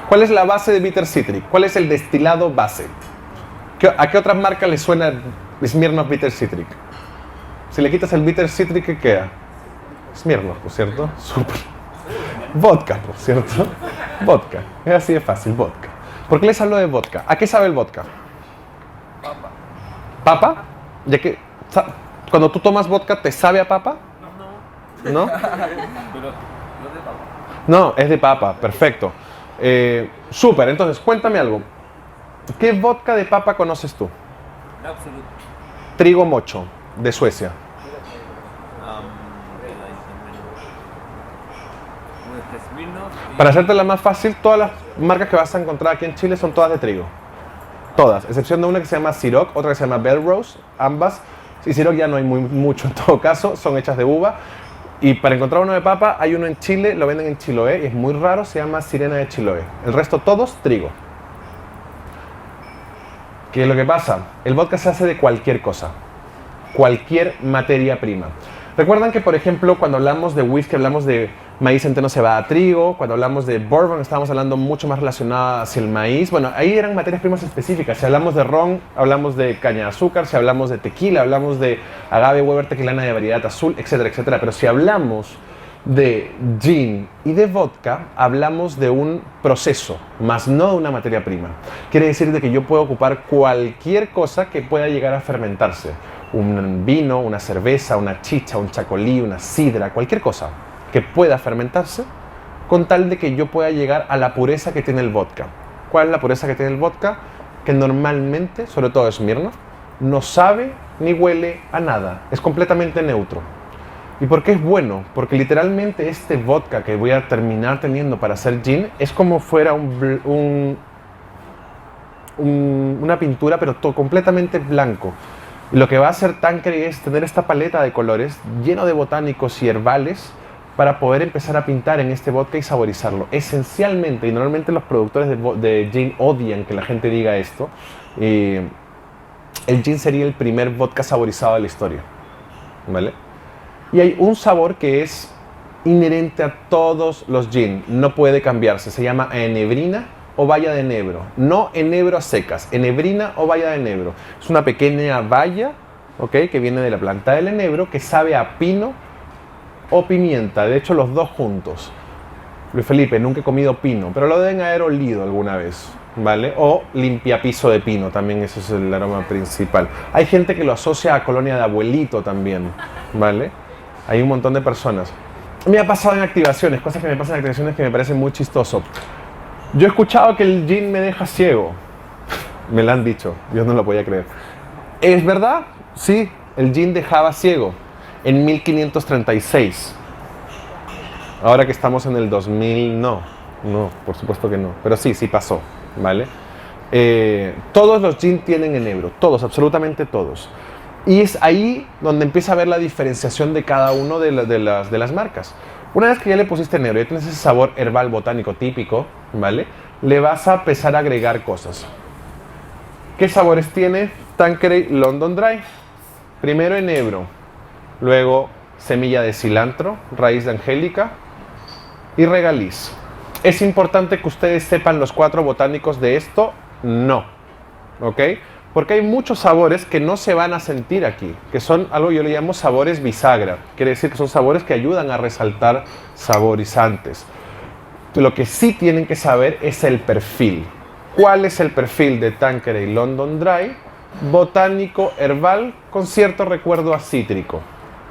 ¿Cuál es la base de Bitter Citric? ¿Cuál es el destilado base? ¿A qué otra marca le suena Smirnoff Bitter Citric? Si le quitas el Bitter Citric, ¿qué queda? Smirnoff, ¿por cierto? Súper. Vodka, por cierto. Vodka. Es así de fácil, vodka. ¿Por qué les hablo de vodka? ¿A qué sabe el vodka? Papa. ¿Papa? Ya que cuando tú tomas vodka, ¿te sabe a papa? No. ¿No? Pero no de papa. No, es de papa, perfecto. Súper, entonces cuéntame algo. ¿Qué vodka de papa conoces tú? Absolut. Trigo Mocho, de Suecia. Para hacértela más fácil, todas las marcas que vas a encontrar aquí en Chile son todas de trigo. Todas, excepción de una que se llama Ciroc, otra que se llama Belrose, ambas. Y Ciroc ya no hay mucho en todo caso, son hechas de uva. Y para encontrar uno de papa, hay uno en Chile, lo venden en Chiloé y es muy raro, se llama Sirena de Chiloé. El resto todos trigo. ¿Qué es lo que pasa? El vodka se hace de cualquier cosa, cualquier materia prima. Recuerdan que, por ejemplo, cuando hablamos de whisky, hablamos de maíz, centeno, cebada, trigo. Cuando hablamos de bourbon, estábamos hablando mucho más relacionado hacia el maíz. Bueno, ahí eran materias primas específicas. Si hablamos de ron, hablamos de caña de azúcar. Si hablamos de tequila, hablamos de agave, Weber, tequilana de variedad azul, etcétera, etcétera. Pero si hablamos de gin y de vodka, hablamos de un proceso, más no de una materia prima. Quiere decir de que yo puedo ocupar cualquier cosa que pueda llegar a fermentarse. Un vino, una cerveza, una chicha, un chacolí, una sidra, cualquier cosa que pueda fermentarse con tal de que yo pueda llegar a la pureza que tiene el vodka. ¿Cuál es la pureza que tiene el vodka? Que normalmente, sobre todo Smirnoff, no sabe ni huele a nada. Es completamente neutro. ¿Y por qué es bueno? Porque literalmente este vodka que voy a terminar teniendo para hacer gin es como fuera una pintura, pero todo completamente blanco. Y lo que va a hacer Tanqueray es tener esta paleta de colores lleno de botánicos y herbales para poder empezar a pintar en este vodka y saborizarlo. Esencialmente, y normalmente los productores de gin odian que la gente diga esto, el gin sería el primer vodka saborizado de la historia, ¿vale? Y hay un sabor que es inherente a todos los gin, no puede cambiarse, se llama enebrina o baya de enebro, no enebro a secas, enebrina o baya de enebro. Es una pequeña baya, ¿okay?, que viene de la planta del enebro, que sabe a pino o pimienta, de hecho los dos juntos. Luis Felipe, nunca he comido pino, pero lo deben haber olido alguna vez, ¿vale? O limpiapiso de pino, también ese es el aroma principal. Hay gente que lo asocia a colonia de abuelito también, ¿vale? Hay un montón de personas. Me ha pasado en activaciones, cosas que me pasan en activaciones que me parecen muy chistoso. Yo he escuchado que el gin me deja ciego. Me lo han dicho, yo no lo podía creer. ¿Es verdad? Sí, el gin dejaba ciego en 1536. Ahora que estamos en el 2000, no, por supuesto que no. Pero sí pasó, ¿vale? Todos los gin tienen enebro, todos, absolutamente todos. Y es ahí donde empieza a ver la diferenciación de cada uno de las marcas. Una vez que ya le pusiste enebro, ya tienes ese sabor herbal botánico típico, ¿vale? Le vas a empezar a agregar cosas. ¿Qué sabores tiene Tanqueray London Dry? Primero enebro, luego semilla de cilantro, raíz de angélica y regaliz. ¿Es importante que ustedes sepan los 4 botánicos de esto? No. ¿Ok? Porque hay muchos sabores que no se van a sentir aquí, que son algo que yo le llamo sabores bisagra. Quiere decir que son sabores que ayudan a resaltar saborizantes. Lo que sí tienen que saber es el perfil. ¿Cuál es el perfil de Tanqueray London Dry? Botánico herbal con cierto recuerdo a cítrico,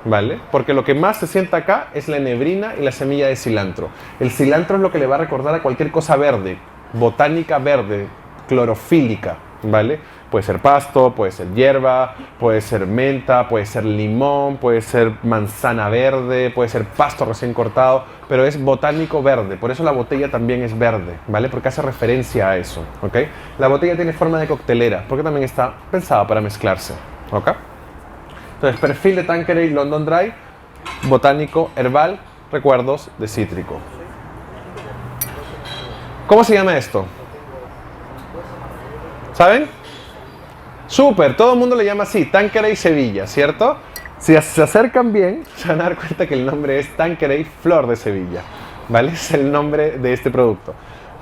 ¿vale? Porque lo que más se sienta acá es la enebrina y la semilla de cilantro. El cilantro es lo que le va a recordar a cualquier cosa verde, botánica verde, clorofílica, ¿vale? Puede ser pasto, puede ser hierba, puede ser menta, puede ser limón, puede ser manzana verde, puede ser pasto recién cortado, pero es botánico verde. Por eso la botella también es verde, ¿vale? Porque hace referencia a eso, ¿ok? La botella tiene forma de coctelera, porque también está pensada para mezclarse, ¿ok? Entonces, perfil de Tanqueray London Dry, botánico herbal, recuerdos de cítrico. ¿Cómo se llama esto? ¿Saben? Súper, todo el mundo le llama así, Tanqueray Sevilla, ¿cierto? Si se acercan bien, se van a dar cuenta que el nombre es Tanqueray Flor de Sevilla, ¿vale? Es el nombre de este producto.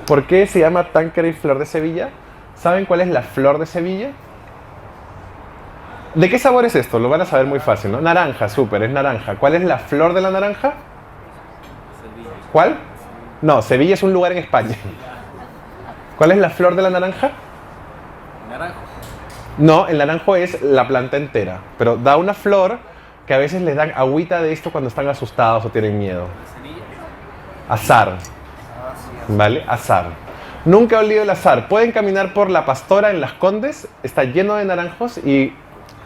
¿Por qué se llama Tanqueray Flor de Sevilla? ¿Saben cuál es la flor de Sevilla? ¿De qué sabor es esto? Lo van a saber muy fácil, ¿no? Naranja, súper, es naranja. ¿Cuál es la flor de la naranja? Sevilla. ¿Cuál? No, Sevilla es un lugar en España. ¿Cuál es la flor de la naranja? Naranjo. No, el naranjo es la planta entera, pero da una flor que a veces les dan agüita de esto cuando están asustados o tienen miedo. Semilla. Azar, ¿vale? Azar. Nunca he olido el azar. Pueden caminar por La Pastora en Las Condes, está lleno de naranjos y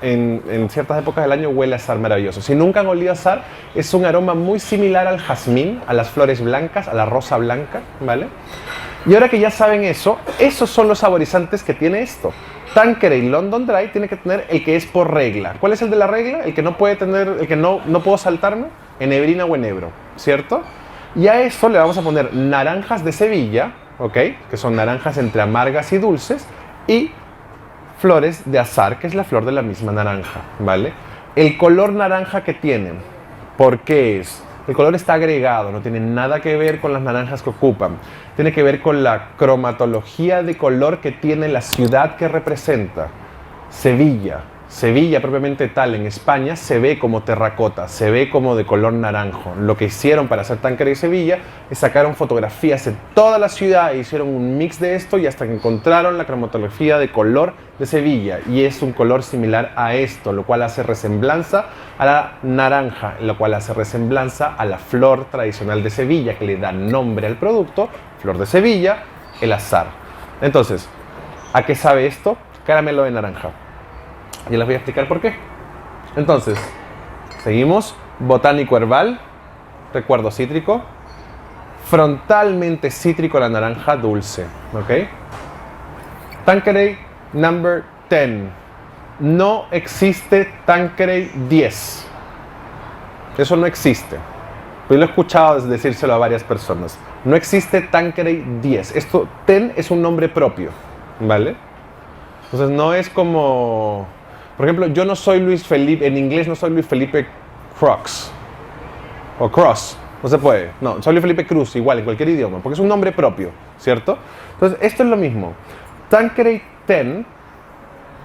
en ciertas épocas del año huele a azar maravilloso. Si nunca han olido azar, es un aroma muy similar al jazmín, a las flores blancas, a la rosa blanca, ¿vale? Y ahora que ya saben eso, esos son los saborizantes que tiene esto. Tanqueray London Dry tiene que tener el que es por regla. ¿Cuál es el de la regla? El que no puede tener, el que no puedo saltarme, enebrina o enebro, ¿cierto? Y a eso le vamos a poner naranjas de Sevilla, ¿ok? Que son naranjas entre amargas y dulces, y flores de azar, que es la flor de la misma naranja, ¿vale? El color naranja que tienen, ¿por qué es? El color está agregado, no tiene nada que ver con las naranjas que ocupan. Tiene que ver con la cromatología de color que tiene la ciudad que representa. Sevilla. Sevilla propiamente tal en España se ve como terracota, se ve como de color naranjo. Lo que hicieron para hacer Tanqueray Sevilla es sacaron fotografías de toda la ciudad e hicieron un mix de esto y hasta que encontraron la cromatología de color de Sevilla. Y es un color similar a esto, lo cual hace resemblanza a la naranja, lo cual hace resemblanza a la flor tradicional de Sevilla, que le da nombre al producto, flor de Sevilla, el azar. Entonces, ¿a qué sabe esto? Caramelo de naranja. Ya les voy a explicar por qué. Entonces, seguimos. Botánico herbal, recuerdo cítrico. Frontalmente cítrico la naranja dulce. ¿Ok? Tanqueray number 10. No existe Tanqueray 10. Eso no existe. Yo lo he escuchado decírselo a varias personas. No existe Tanqueray 10. Esto, 10 es un nombre propio. ¿Vale? Entonces no es como... Por ejemplo, yo no soy Luis Felipe, en inglés no soy Luis Felipe Crux o Cross, no se puede. No, soy Luis Felipe Cruz, igual, en cualquier idioma, porque es un nombre propio, ¿cierto? Entonces, esto es lo mismo. Tanqueray 10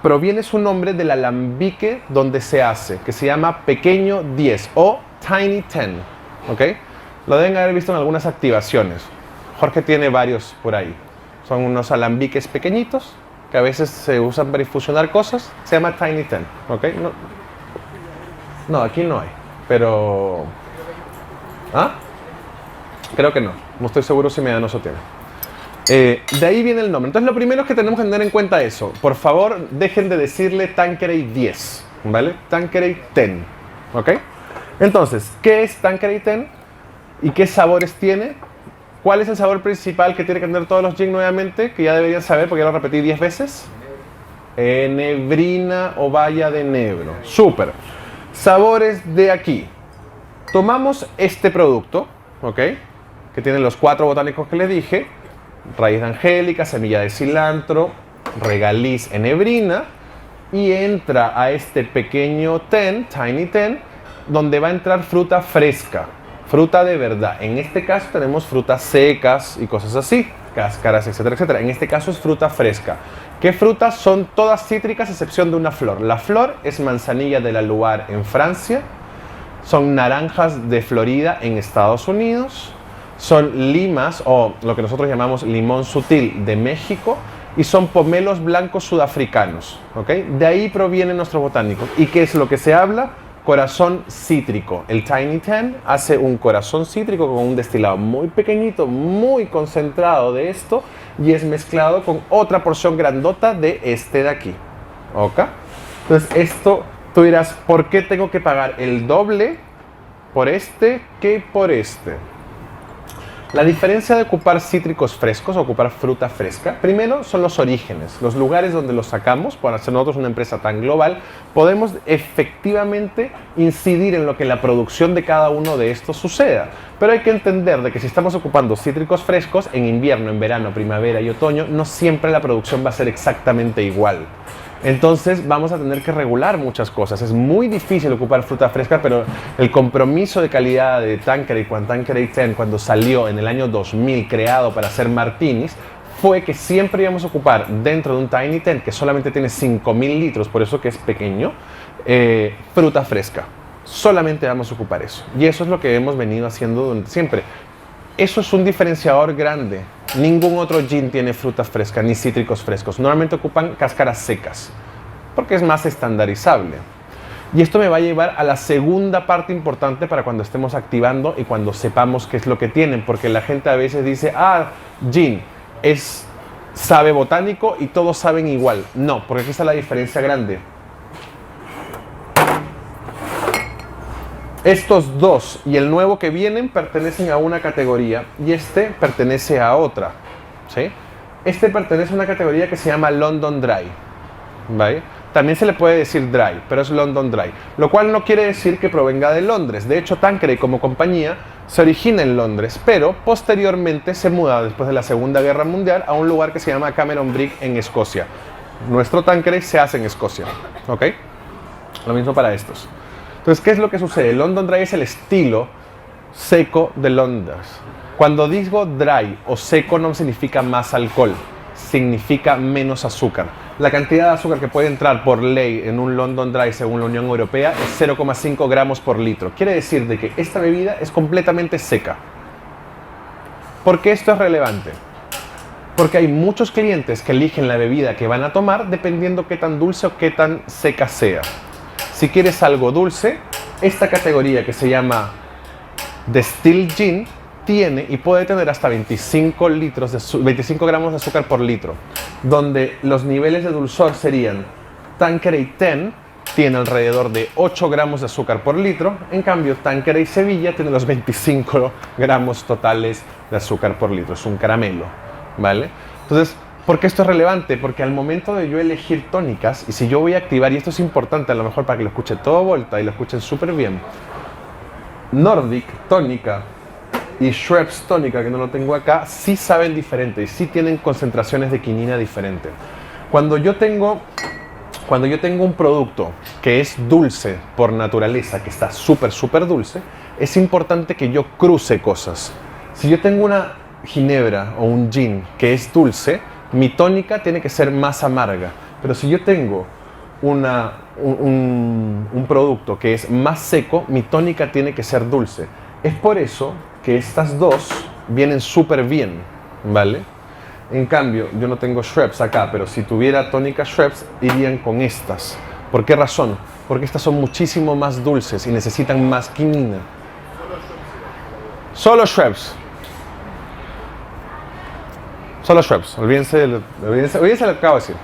proviene su nombre del alambique donde se hace, que se llama Pequeño 10 o Tiny 10, ¿ok? Lo deben haber visto en algunas activaciones. Jorge tiene varios por ahí. Son unos alambiques pequeñitos que a veces se usan para infusionar cosas, se llama Tiny 10, ¿ok? No, aquí no hay, pero... ¿Ah? Creo que no, no estoy seguro si Medanoso tiene. De ahí viene el nombre. Entonces lo primero es que tenemos que tener en cuenta eso. Por favor, dejen de decirle Tanqueray 10, ¿vale? Tanqueray 10, ¿ok? Entonces, ¿qué es Tanqueray 10? ¿Y qué sabores tiene? ¿Cuál es el sabor principal que tiene que tener todos los gin nuevamente? Que ya deberían saber porque ya lo repetí 10 veces. Enebrina o baya de enebro. Súper. Sabores de aquí. Tomamos este producto, ¿ok? Que tiene los 4 botánicos que les dije. Raíz de angélica, semilla de cilantro, regaliz en hebrina y entra a este pequeño ten, tiny ten, donde va a entrar fruta fresca, fruta de verdad. En este caso tenemos frutas secas y cosas así, cáscaras, etcétera, etcétera. En este caso es fruta fresca. ¿Qué frutas? Son todas cítricas a excepción de una flor. La flor es manzanilla de la Loire en Francia, son naranjas de Florida en Estados Unidos, son limas o lo que nosotros llamamos limón sutil de México y son pomelos blancos sudafricanos, ¿ok? De ahí provienen nuestros botánicos. ¿Y qué es lo que se habla? Corazón cítrico. El Tiny Ten hace un corazón cítrico con un destilado muy pequeñito, muy concentrado de esto y es mezclado con otra porción grandota de este de aquí, ¿ok? Entonces esto, tú dirás, ¿por qué tengo que pagar el doble por este que por este? La diferencia de ocupar cítricos frescos, ocupar fruta fresca, primero son los orígenes, los lugares donde los sacamos. Por ser nosotros una empresa tan global, podemos efectivamente incidir en lo que la producción de cada uno de estos suceda. Pero hay que entender de que si estamos ocupando cítricos frescos, en invierno, en verano, primavera y otoño, no siempre la producción va a ser exactamente igual. Entonces vamos a tener que regular muchas cosas. Es muy difícil ocupar fruta fresca, pero el compromiso de calidad de Tanqueray cuando salió en el año 2000, creado para hacer martinis, fue que siempre íbamos a ocupar dentro de un Tiny Ten, que solamente tiene 5000 litros, por eso que es pequeño, fruta fresca. Solamente vamos a ocupar eso. Y eso es lo que hemos venido haciendo siempre. Eso es un diferenciador grande. Ningún otro gin tiene fruta fresca ni cítricos frescos. Normalmente ocupan cáscaras secas porque es más estandarizable. Y esto me va a llevar a la segunda parte importante para cuando estemos activando y cuando sepamos qué es lo que tienen. Porque la gente a veces dice, gin sabe botánico y todos saben igual. No, porque aquí está la diferencia grande. Estos dos y el nuevo que vienen pertenecen a una categoría y este pertenece a otra, ¿sí? Este pertenece a una categoría que se llama London Dry, ¿vale? También se le puede decir Dry, pero es London Dry, lo cual no quiere decir que provenga de Londres. De hecho, Tanqueray como compañía se origina en Londres, pero posteriormente se muda después de la Segunda Guerra Mundial a un lugar que se llama Cameron Brig en Escocia. Nuestro Tanqueray se hace en Escocia, ¿ok? Lo mismo para estos. Entonces, ¿qué es lo que sucede? El London Dry es el estilo seco de Londres. Cuando digo dry o seco no significa más alcohol, significa menos azúcar. La cantidad de azúcar que puede entrar por ley en un London Dry según la Unión Europea es 0,5 gramos por litro. Quiere decir de que esta bebida es completamente seca. ¿Por qué esto es relevante? Porque hay muchos clientes que eligen la bebida que van a tomar dependiendo qué tan dulce o qué tan seca sea. Si quieres algo dulce, esta categoría que se llama Distilled Gin tiene y puede tener hasta 25 gramos de azúcar por litro, donde los niveles de dulzor serían Tanqueray 10 tiene alrededor de 8 gramos de azúcar por litro, en cambio Tanqueray Sevilla tiene los 25 gramos totales de azúcar por litro, es un caramelo, ¿vale? Entonces, ¿por qué esto es relevante? Porque al momento de yo elegir tónicas, y si yo voy a activar, y esto es importante a lo mejor para que lo escuchen todo vuelta y lo escuchen súper bien, Nordic tónica y Schweppes tónica, que no lo tengo acá, sí saben diferente y sí tienen concentraciones de quinina diferentes. Cuando yo tengo un producto que es dulce por naturaleza, que está súper dulce, es importante que yo cruce cosas. Si yo tengo una ginebra o un gin que es dulce, mi tónica tiene que ser más amarga. Pero si yo tengo un producto que es más seco, mi tónica tiene que ser dulce. Es por eso que estas dos vienen súper bien, ¿vale? En cambio, yo no tengo Schweppes acá, pero si tuviera tónica Schweppes, irían con estas. ¿Por qué razón? Porque estas son muchísimo más dulces y necesitan más quinina. Solo Schweppes. Solo Schweppes, olvídense lo que acabo de decir.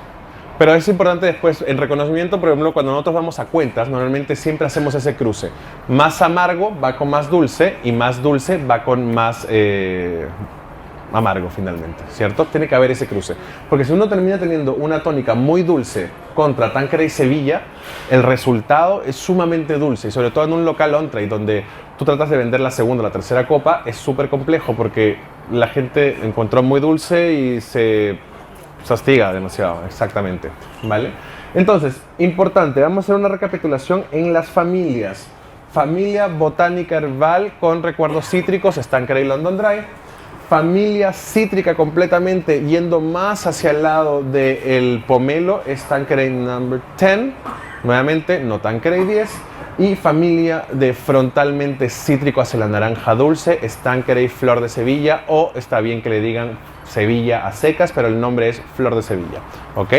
Pero es importante después, en reconocimiento, por ejemplo, cuando nosotros vamos a cuentas, normalmente siempre hacemos ese cruce. Más amargo va con más dulce y más dulce va con más amargo finalmente, ¿cierto? Tiene que haber ese cruce. Porque si uno termina teniendo una tónica muy dulce contra Tanqueray Sevilla, el resultado es sumamente dulce. Y sobre todo en un local on-trade donde tú tratas de vender la segunda o la tercera copa, es súper complejo porque la gente encontró muy dulce y se se hostiga demasiado, exactamente, ¿vale? Entonces, importante, vamos a hacer una recapitulación en las familias. Familia botánica herbal con recuerdos cítricos, Tanqueray London Dry. Familia cítrica completamente yendo más hacia el lado del pomelo, Tanqueray number 10. Nuevamente, no Tanqueray 10. Y familia de frontalmente cítrico hacia la naranja dulce, Tanqueray Flor de Sevilla, o está bien que le digan Sevilla a secas, pero el nombre es Flor de Sevilla, ¿ok?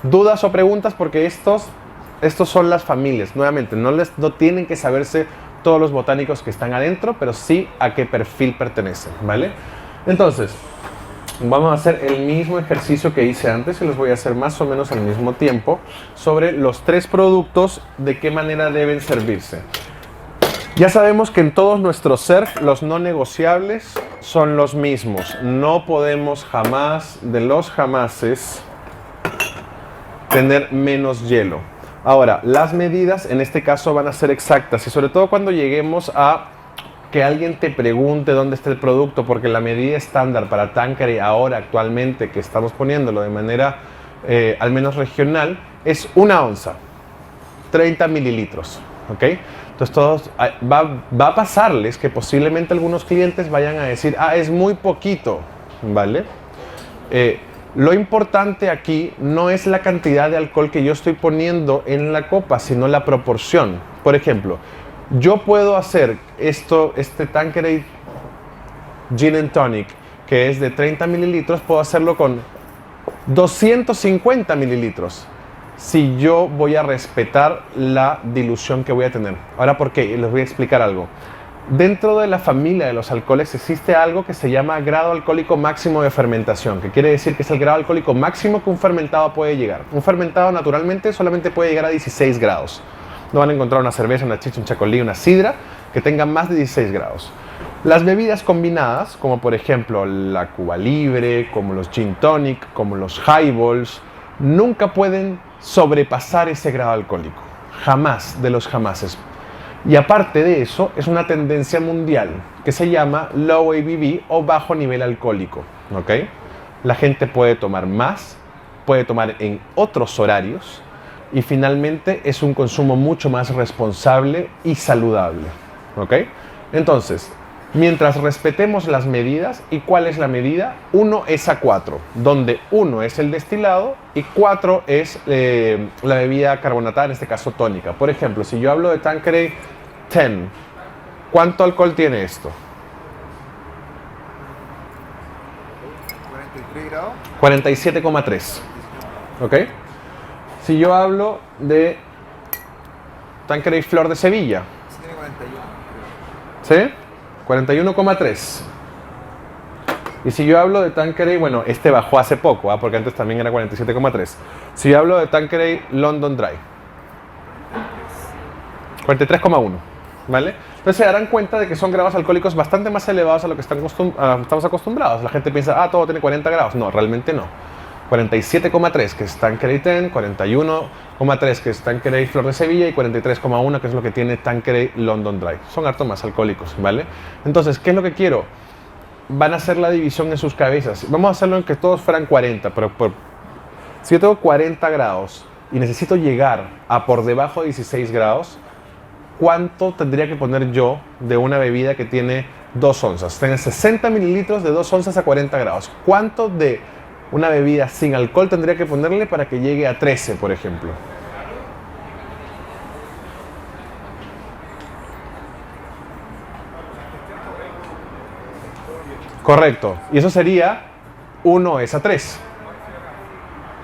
¿Dudas o preguntas? Porque estos son las familias. Nuevamente, no tienen que saberse todos los botánicos que están adentro, pero sí a qué perfil pertenecen, ¿vale? Entonces, vamos a hacer el mismo ejercicio que hice antes y los voy a hacer más o menos al mismo tiempo sobre los 3 productos, de qué manera deben servirse. Ya sabemos que en todos nuestros surf los no negociables son los mismos. No podemos jamás, de los jamases, tener menos hielo. Ahora, las medidas en este caso van a ser exactas y sobre todo cuando lleguemos a que alguien te pregunte dónde está el producto, porque la medida estándar para Tanqueray ahora actualmente, que estamos poniéndolo de manera al menos regional, es 1 onza, 30 mililitros, ¿ok? Entonces va a pasarles que posiblemente algunos clientes vayan a decir, ah, es muy poquito, ¿vale? Lo importante aquí no es la cantidad de alcohol que yo estoy poniendo en la copa, sino la proporción. Por ejemplo, yo puedo hacer este Tanqueray Gin and Tonic, que es de 30 mililitros, puedo hacerlo con 250 mililitros, si yo voy a respetar la dilución que voy a tener. Ahora, ¿por qué? Les voy a explicar algo. Dentro de la familia de los alcoholes existe algo que se llama grado alcohólico máximo de fermentación, que quiere decir que es el grado alcohólico máximo que un fermentado puede llegar. Un fermentado naturalmente solamente puede llegar a 16 grados. No van a encontrar una cerveza, una chicha, un chacolí, una sidra que tenga más de 16 grados. Las bebidas combinadas, como por ejemplo la Cuba Libre, como los Gin Tonic, como los Highballs, nunca pueden sobrepasar ese grado alcohólico. Jamás, de los jamases. Y aparte de eso, es una tendencia mundial que se llama low ABV o bajo nivel alcohólico, ¿ok? La gente puede tomar más, puede tomar en otros horarios y finalmente es un consumo mucho más responsable y saludable, ¿ok? Entonces, mientras respetemos las medidas, ¿y cuál es la medida? 1 es a 4, donde 1 es el destilado y 4 es la bebida carbonatada, en este caso tónica. Por ejemplo, si yo hablo de Tanqueray 10, ¿cuánto alcohol tiene esto? 43 grados. 47,3, ¿ok? Si yo hablo de Tanqueray Flor de Sevilla, Tiene 41. ¿sí? 41,3. Y si yo hablo de Tanqueray, bueno, este bajó hace poco, porque antes también era 47,3. Si yo hablo de Tanqueray London Dry, 43,1, ¿vale? Entonces se darán cuenta de que son grados alcohólicos bastante más elevados a lo que estamos acostumbrados. La gente piensa, ah, todo tiene 40 grados. No, realmente no. 47,3 que es Tanqueray 10, 41,3 que es Tanqueray Flor de Sevilla y 43,1 que es lo que tiene Tanqueray London Dry. Son harto más alcohólicos, ¿vale? Entonces, ¿qué es lo que quiero? Van a hacer la división en sus cabezas. Vamos a hacerlo en que todos fueran 40, pero si yo tengo 40 grados y necesito llegar a por debajo de 16 grados, ¿cuánto tendría que poner yo de una bebida que tiene 2 onzas? Tiene 60 mililitros de 2 onzas a 40 grados. ¿Cuánto de una bebida sin alcohol tendría que ponerle para que llegue a 13, por ejemplo? Correcto. Y eso sería 1 es a 3.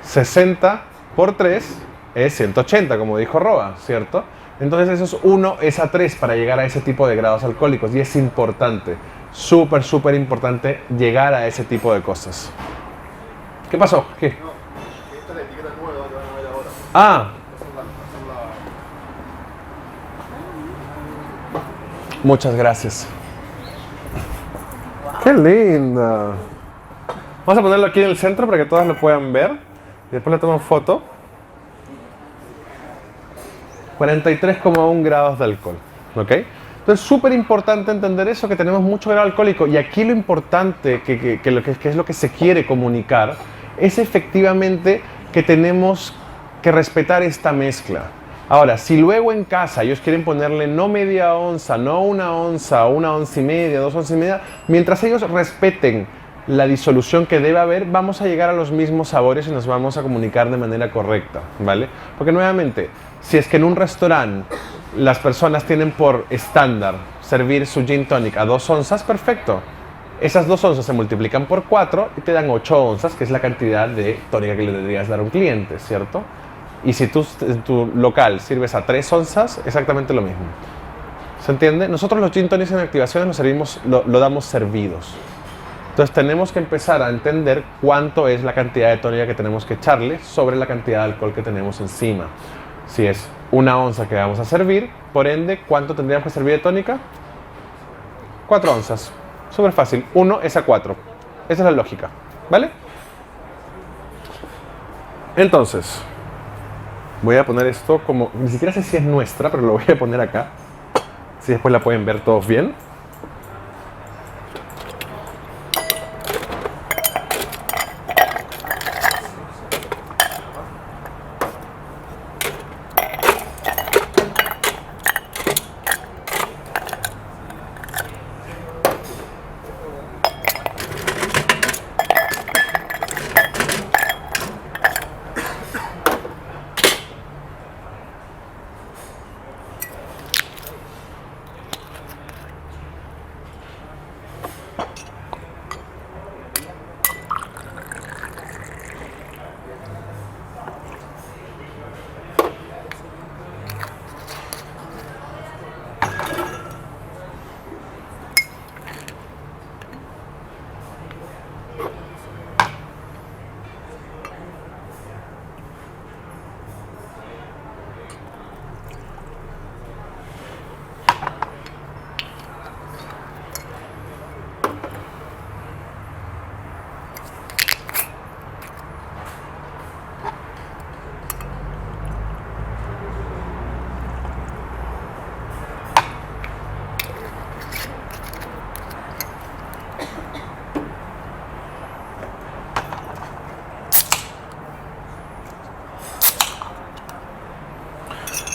60 por 3 es 180, como dijo Roa, ¿cierto? Entonces eso es 1 es a 3 para llegar a ese tipo de grados alcohólicos. Y es importante, súper, súper importante llegar a ese tipo de cosas. ¿Qué pasó? ¿Qué? Esta es la etiqueta nueva que van a ver ahora. Ah, muchas gracias. ¡Qué linda! Vamos a ponerlo aquí en el centro para que todas lo puedan ver. Y después le tomo foto. 43,1 grados de alcohol. ¿Ok? Entonces, súper importante entender eso, que tenemos mucho grado alcohólico. Y aquí lo importante, que es lo que se quiere comunicar, es efectivamente que tenemos que respetar esta mezcla. Ahora, si luego en casa ellos quieren ponerle no media onza, no una onza, 1 onza y media, 2 onzas y media, mientras ellos respeten la disolución que debe haber, vamos a llegar a los mismos sabores y nos vamos a comunicar de manera correcta, ¿vale? Porque nuevamente, si es que en un restaurante las personas tienen por estándar servir su gin tonic a 2 onzas, perfecto. Esas 2 onzas se multiplican por 4 y te dan 8 onzas, que es la cantidad de tónica que le deberías dar a un cliente, ¿cierto? Y si tú en tu local sirves a 3 onzas, exactamente lo mismo. ¿Se entiende? Nosotros los gin tonics en activaciones los servimos, lo damos servidos. Entonces tenemos que empezar a entender cuánto es la cantidad de tónica que tenemos que echarle sobre la cantidad de alcohol que tenemos encima. Si es 1 onza que vamos a servir, por ende, ¿cuánto tendríamos que servir de tónica? 4 onzas. Súper fácil. 1 es a 4. Esa es la lógica. ¿Vale? Entonces, voy a poner esto como... Ni siquiera sé si es nuestra, pero lo voy a poner acá. Si después la pueden ver todos bien.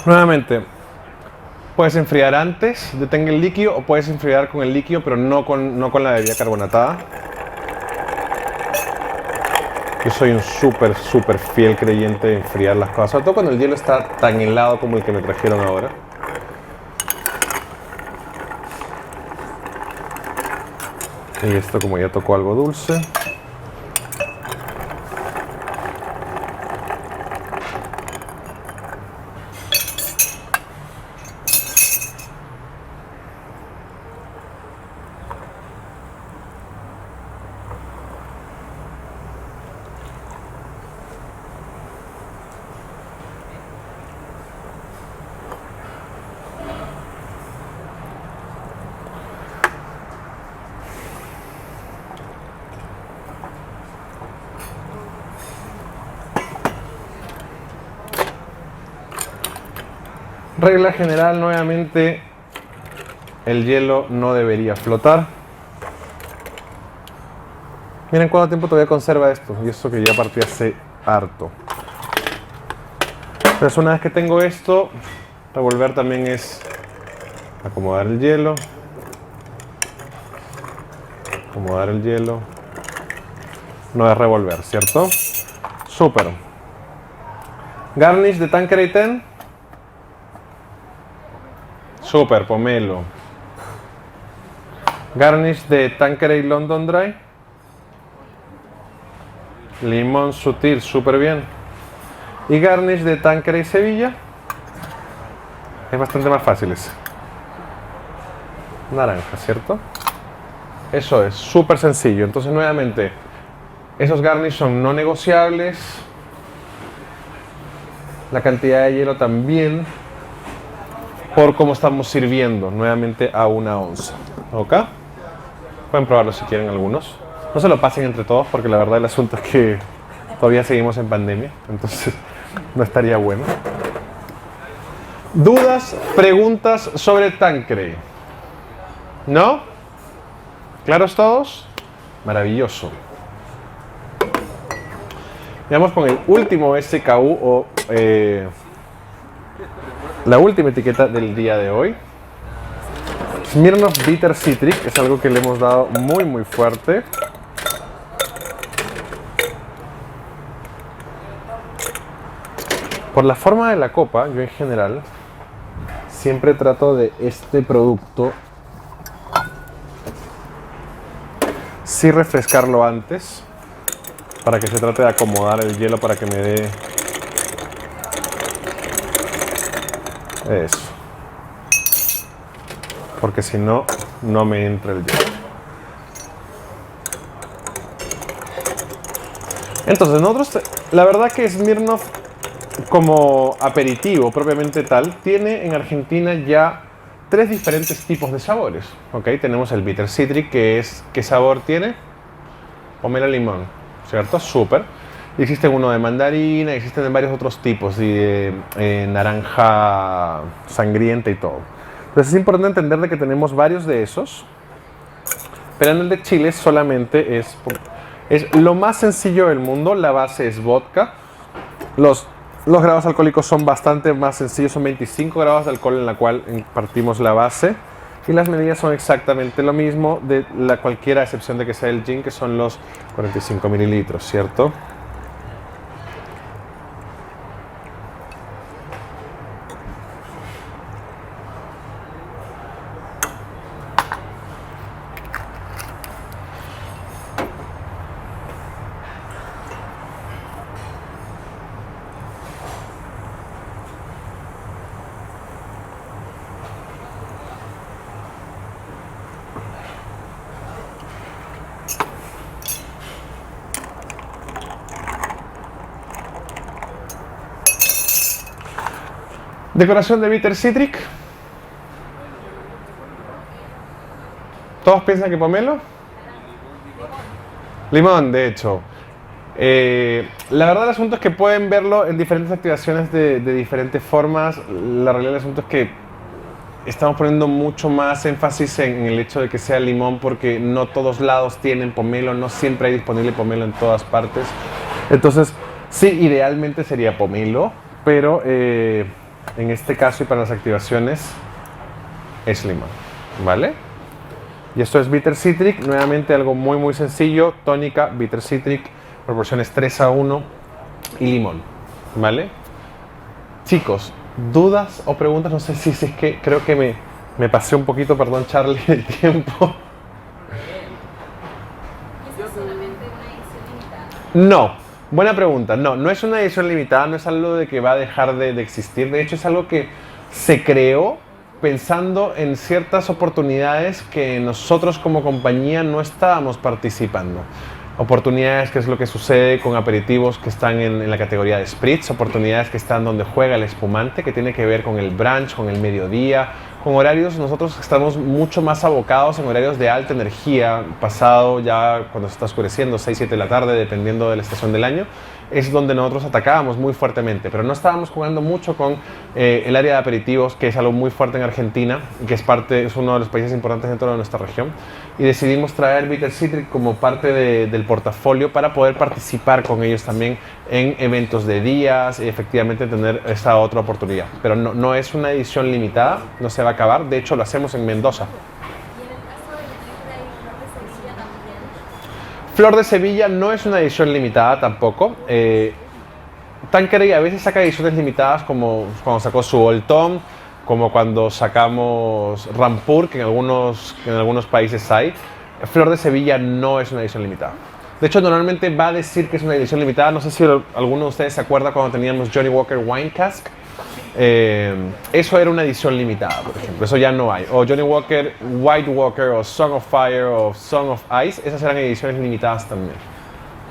Nuevamente, puedes enfriar antes de tener el líquido o puedes enfriar con el líquido, pero no con la bebida carbonatada. Yo soy un súper fiel creyente de enfriar las cosas, sobre todo cuando el hielo está tan helado como el que me trajeron ahora. Y esto, como ya tocó algo dulce. Regla general, nuevamente, el hielo no debería flotar. Miren cuánto tiempo todavía conserva esto, y eso que ya partí hace harto. Entonces, una vez que tengo esto, revolver también es acomodar el hielo. Acomodar el hielo. No es revolver, ¿cierto? Súper. Garnish de Tanqueray 10. Súper, pomelo. Garnish de Tanqueray London Dry. Limón sutil, súper bien. Y garnish de Tanqueray Sevilla. Es bastante más fácil ese. Naranja, ¿cierto? Eso es, súper sencillo. Entonces, nuevamente, esos garnish son no negociables. La cantidad de hielo también, por cómo estamos sirviendo, nuevamente a 1 onza. ¿Ok? Pueden probarlo si quieren algunos. No se lo pasen entre todos, porque la verdad el asunto es que todavía seguimos en pandemia, entonces no estaría bueno. ¿Dudas, preguntas sobre Tanqueray? ¿No? ¿Claros todos? Maravilloso. Vamos con el último SKU o la última etiqueta del día de hoy. Smirnoff Bitter Citric, es algo que le hemos dado muy fuerte. Por la forma de la copa, yo en general siempre trato de este producto sí refrescarlo antes para que se trate de acomodar el hielo para que me dé eso, porque si no, no me entra el hielo. Entonces nosotros, la verdad que Smirnoff como aperitivo propiamente tal, tiene en Argentina ya 3 diferentes tipos de sabores. ¿Ok? Tenemos el Bitter Citric, que es, ¿qué sabor tiene? Pomelo limón, ¿cierto? Súper. Y existe uno de mandarina, existen varios otros tipos, de naranja sangrienta y todo. Entonces es importante entender de que tenemos varios de esos, pero en el de Chile solamente es lo más sencillo del mundo. La base es vodka. Los grados alcohólicos son bastante más sencillos, son 25 grados de alcohol en la cual partimos la base. Y las medidas son exactamente lo mismo, de cualquiera excepción de que sea el gin, que son los 45 mililitros, ¿cierto? Decoración de Bitter Citric. ¿Todos piensan que pomelo? Limón, de hecho. La verdad del asunto es que pueden verlo en diferentes activaciones de diferentes formas. La realidad del asunto es que estamos poniendo mucho más énfasis en el hecho de que sea limón, porque no todos lados tienen pomelo, no siempre hay disponible pomelo en todas partes. Entonces, sí, idealmente sería pomelo, pero en este caso y para las activaciones es limón, ¿vale? Y esto es Bitter Citric, nuevamente algo muy sencillo, tónica, Bitter Citric, proporciones 3:1 y limón, ¿vale? Chicos, ¿dudas o preguntas? No sé si es que creo que me pasé un poquito, perdón Charlie, el tiempo. ¿Es solamente una edición limitada? No. Buena pregunta. No es una edición limitada, no es algo de que va a dejar de existir. De hecho, es algo que se creó pensando en ciertas oportunidades que nosotros como compañía no estábamos participando. Oportunidades que es lo que sucede con aperitivos que están en la categoría de spritz, oportunidades que están donde juega el espumante, que tiene que ver con el brunch, con el mediodía, con horarios. Nosotros estamos mucho más abocados en horarios de alta energía, pasado ya cuando se está oscureciendo, 6, 7 de la tarde, dependiendo de la estación del año, es donde nosotros atacábamos muy fuertemente, pero no estábamos jugando mucho con el área de aperitivos, que es algo muy fuerte en Argentina, y que es uno de los países importantes dentro de nuestra región, y decidimos traer Bitter Citric como parte del portafolio para poder participar con ellos también en eventos de días y efectivamente tener esta otra oportunidad. Pero no es una edición limitada, no se va a acabar, de hecho lo hacemos en Mendoza. Y en el caso de la Flor de Sevilla también. Flor de Sevilla no es una edición limitada tampoco. Tanqueray a veces saca ediciones limitadas, como cuando sacó su Old Tom, como cuando sacamos Rampur, que en algunos países hay. Flor de Sevilla no es una edición limitada. De hecho, normalmente va a decir que es una edición limitada. No sé si alguno de ustedes se acuerda cuando teníamos Johnny Walker Wine Cask. Eso era una edición limitada, por ejemplo. Eso ya no hay. O Johnny Walker White Walker, o Song of Fire, o Song of Ice. Esas eran ediciones limitadas también.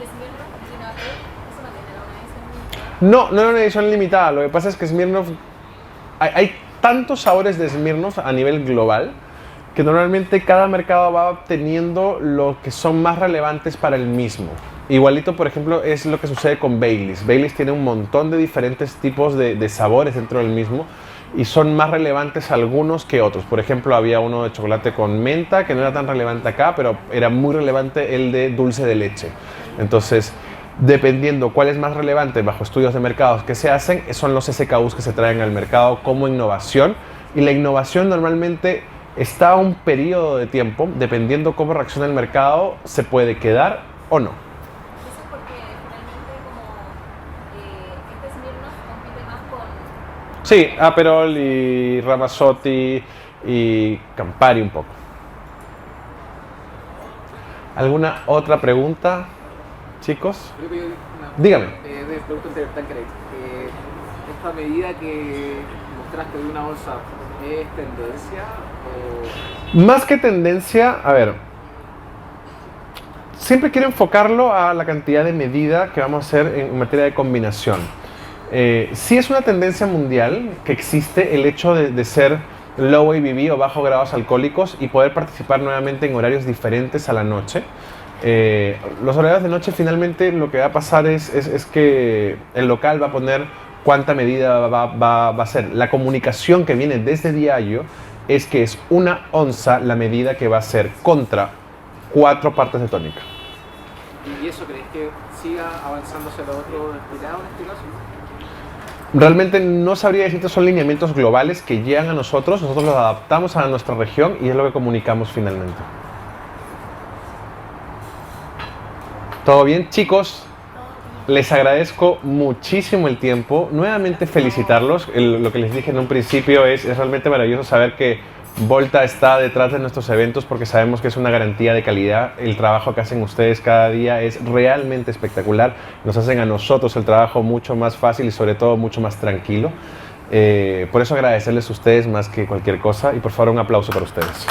¿Y Smirnoff Gin Apple? ¿Eso también era una edición limitada? No era una edición limitada. Lo que pasa es que Smirnoff... Hay tantos sabores de Smirnoff a nivel global que normalmente cada mercado va teniendo lo que son más relevantes para el mismo. Igualito, por ejemplo, es lo que sucede con Baileys. Baileys tiene un montón de diferentes tipos de sabores dentro del mismo y son más relevantes algunos que otros. Por ejemplo, había uno de chocolate con menta que no era tan relevante acá, pero era muy relevante el de dulce de leche. Entonces, Dependiendo cuál es más relevante bajo estudios de mercados que se hacen, son los SKUs que se traen al mercado como innovación. Y la innovación normalmente está a un periodo de tiempo, dependiendo cómo reacciona el mercado, se puede quedar o no. Eso es porque finalmente como este Smirnoff compite más con... Sí, Aperol y Ramazzotti y Campari un poco. ¿Alguna otra pregunta, chicos? Felipe, Dígame. De producto anterior, Tanqueray. Esta medida que mostraste de una onza, ¿es tendencia o...? Más que tendencia, a ver, siempre quiero enfocarlo a la cantidad de medida que vamos a hacer en materia de combinación. Sí es una tendencia mundial que existe el hecho de ser low ABV o bajo grados alcohólicos y poder participar nuevamente en horarios diferentes a la noche. Los horarios de noche finalmente lo que va a pasar es que el local va a poner cuánta medida va a ser. La comunicación que viene desde Diageo es que es una onza la medida que va a ser contra 4 partes de tónica. ¿Y eso crees que siga avanzándose lo otro destilado en este caso? Realmente no sabría decirte, son lineamientos globales que llegan a nosotros los adaptamos a nuestra región y es lo que comunicamos finalmente. ¿Todo bien, chicos? Les agradezco muchísimo el tiempo. Nuevamente felicitarlos. Lo que les dije en un principio es realmente maravilloso saber que Volta está detrás de nuestros eventos porque sabemos que es una garantía de calidad. El trabajo que hacen ustedes cada día es realmente espectacular. Nos hacen a nosotros el trabajo mucho más fácil y sobre todo mucho más tranquilo. Por eso agradecerles a ustedes más que cualquier cosa y por favor un aplauso para ustedes.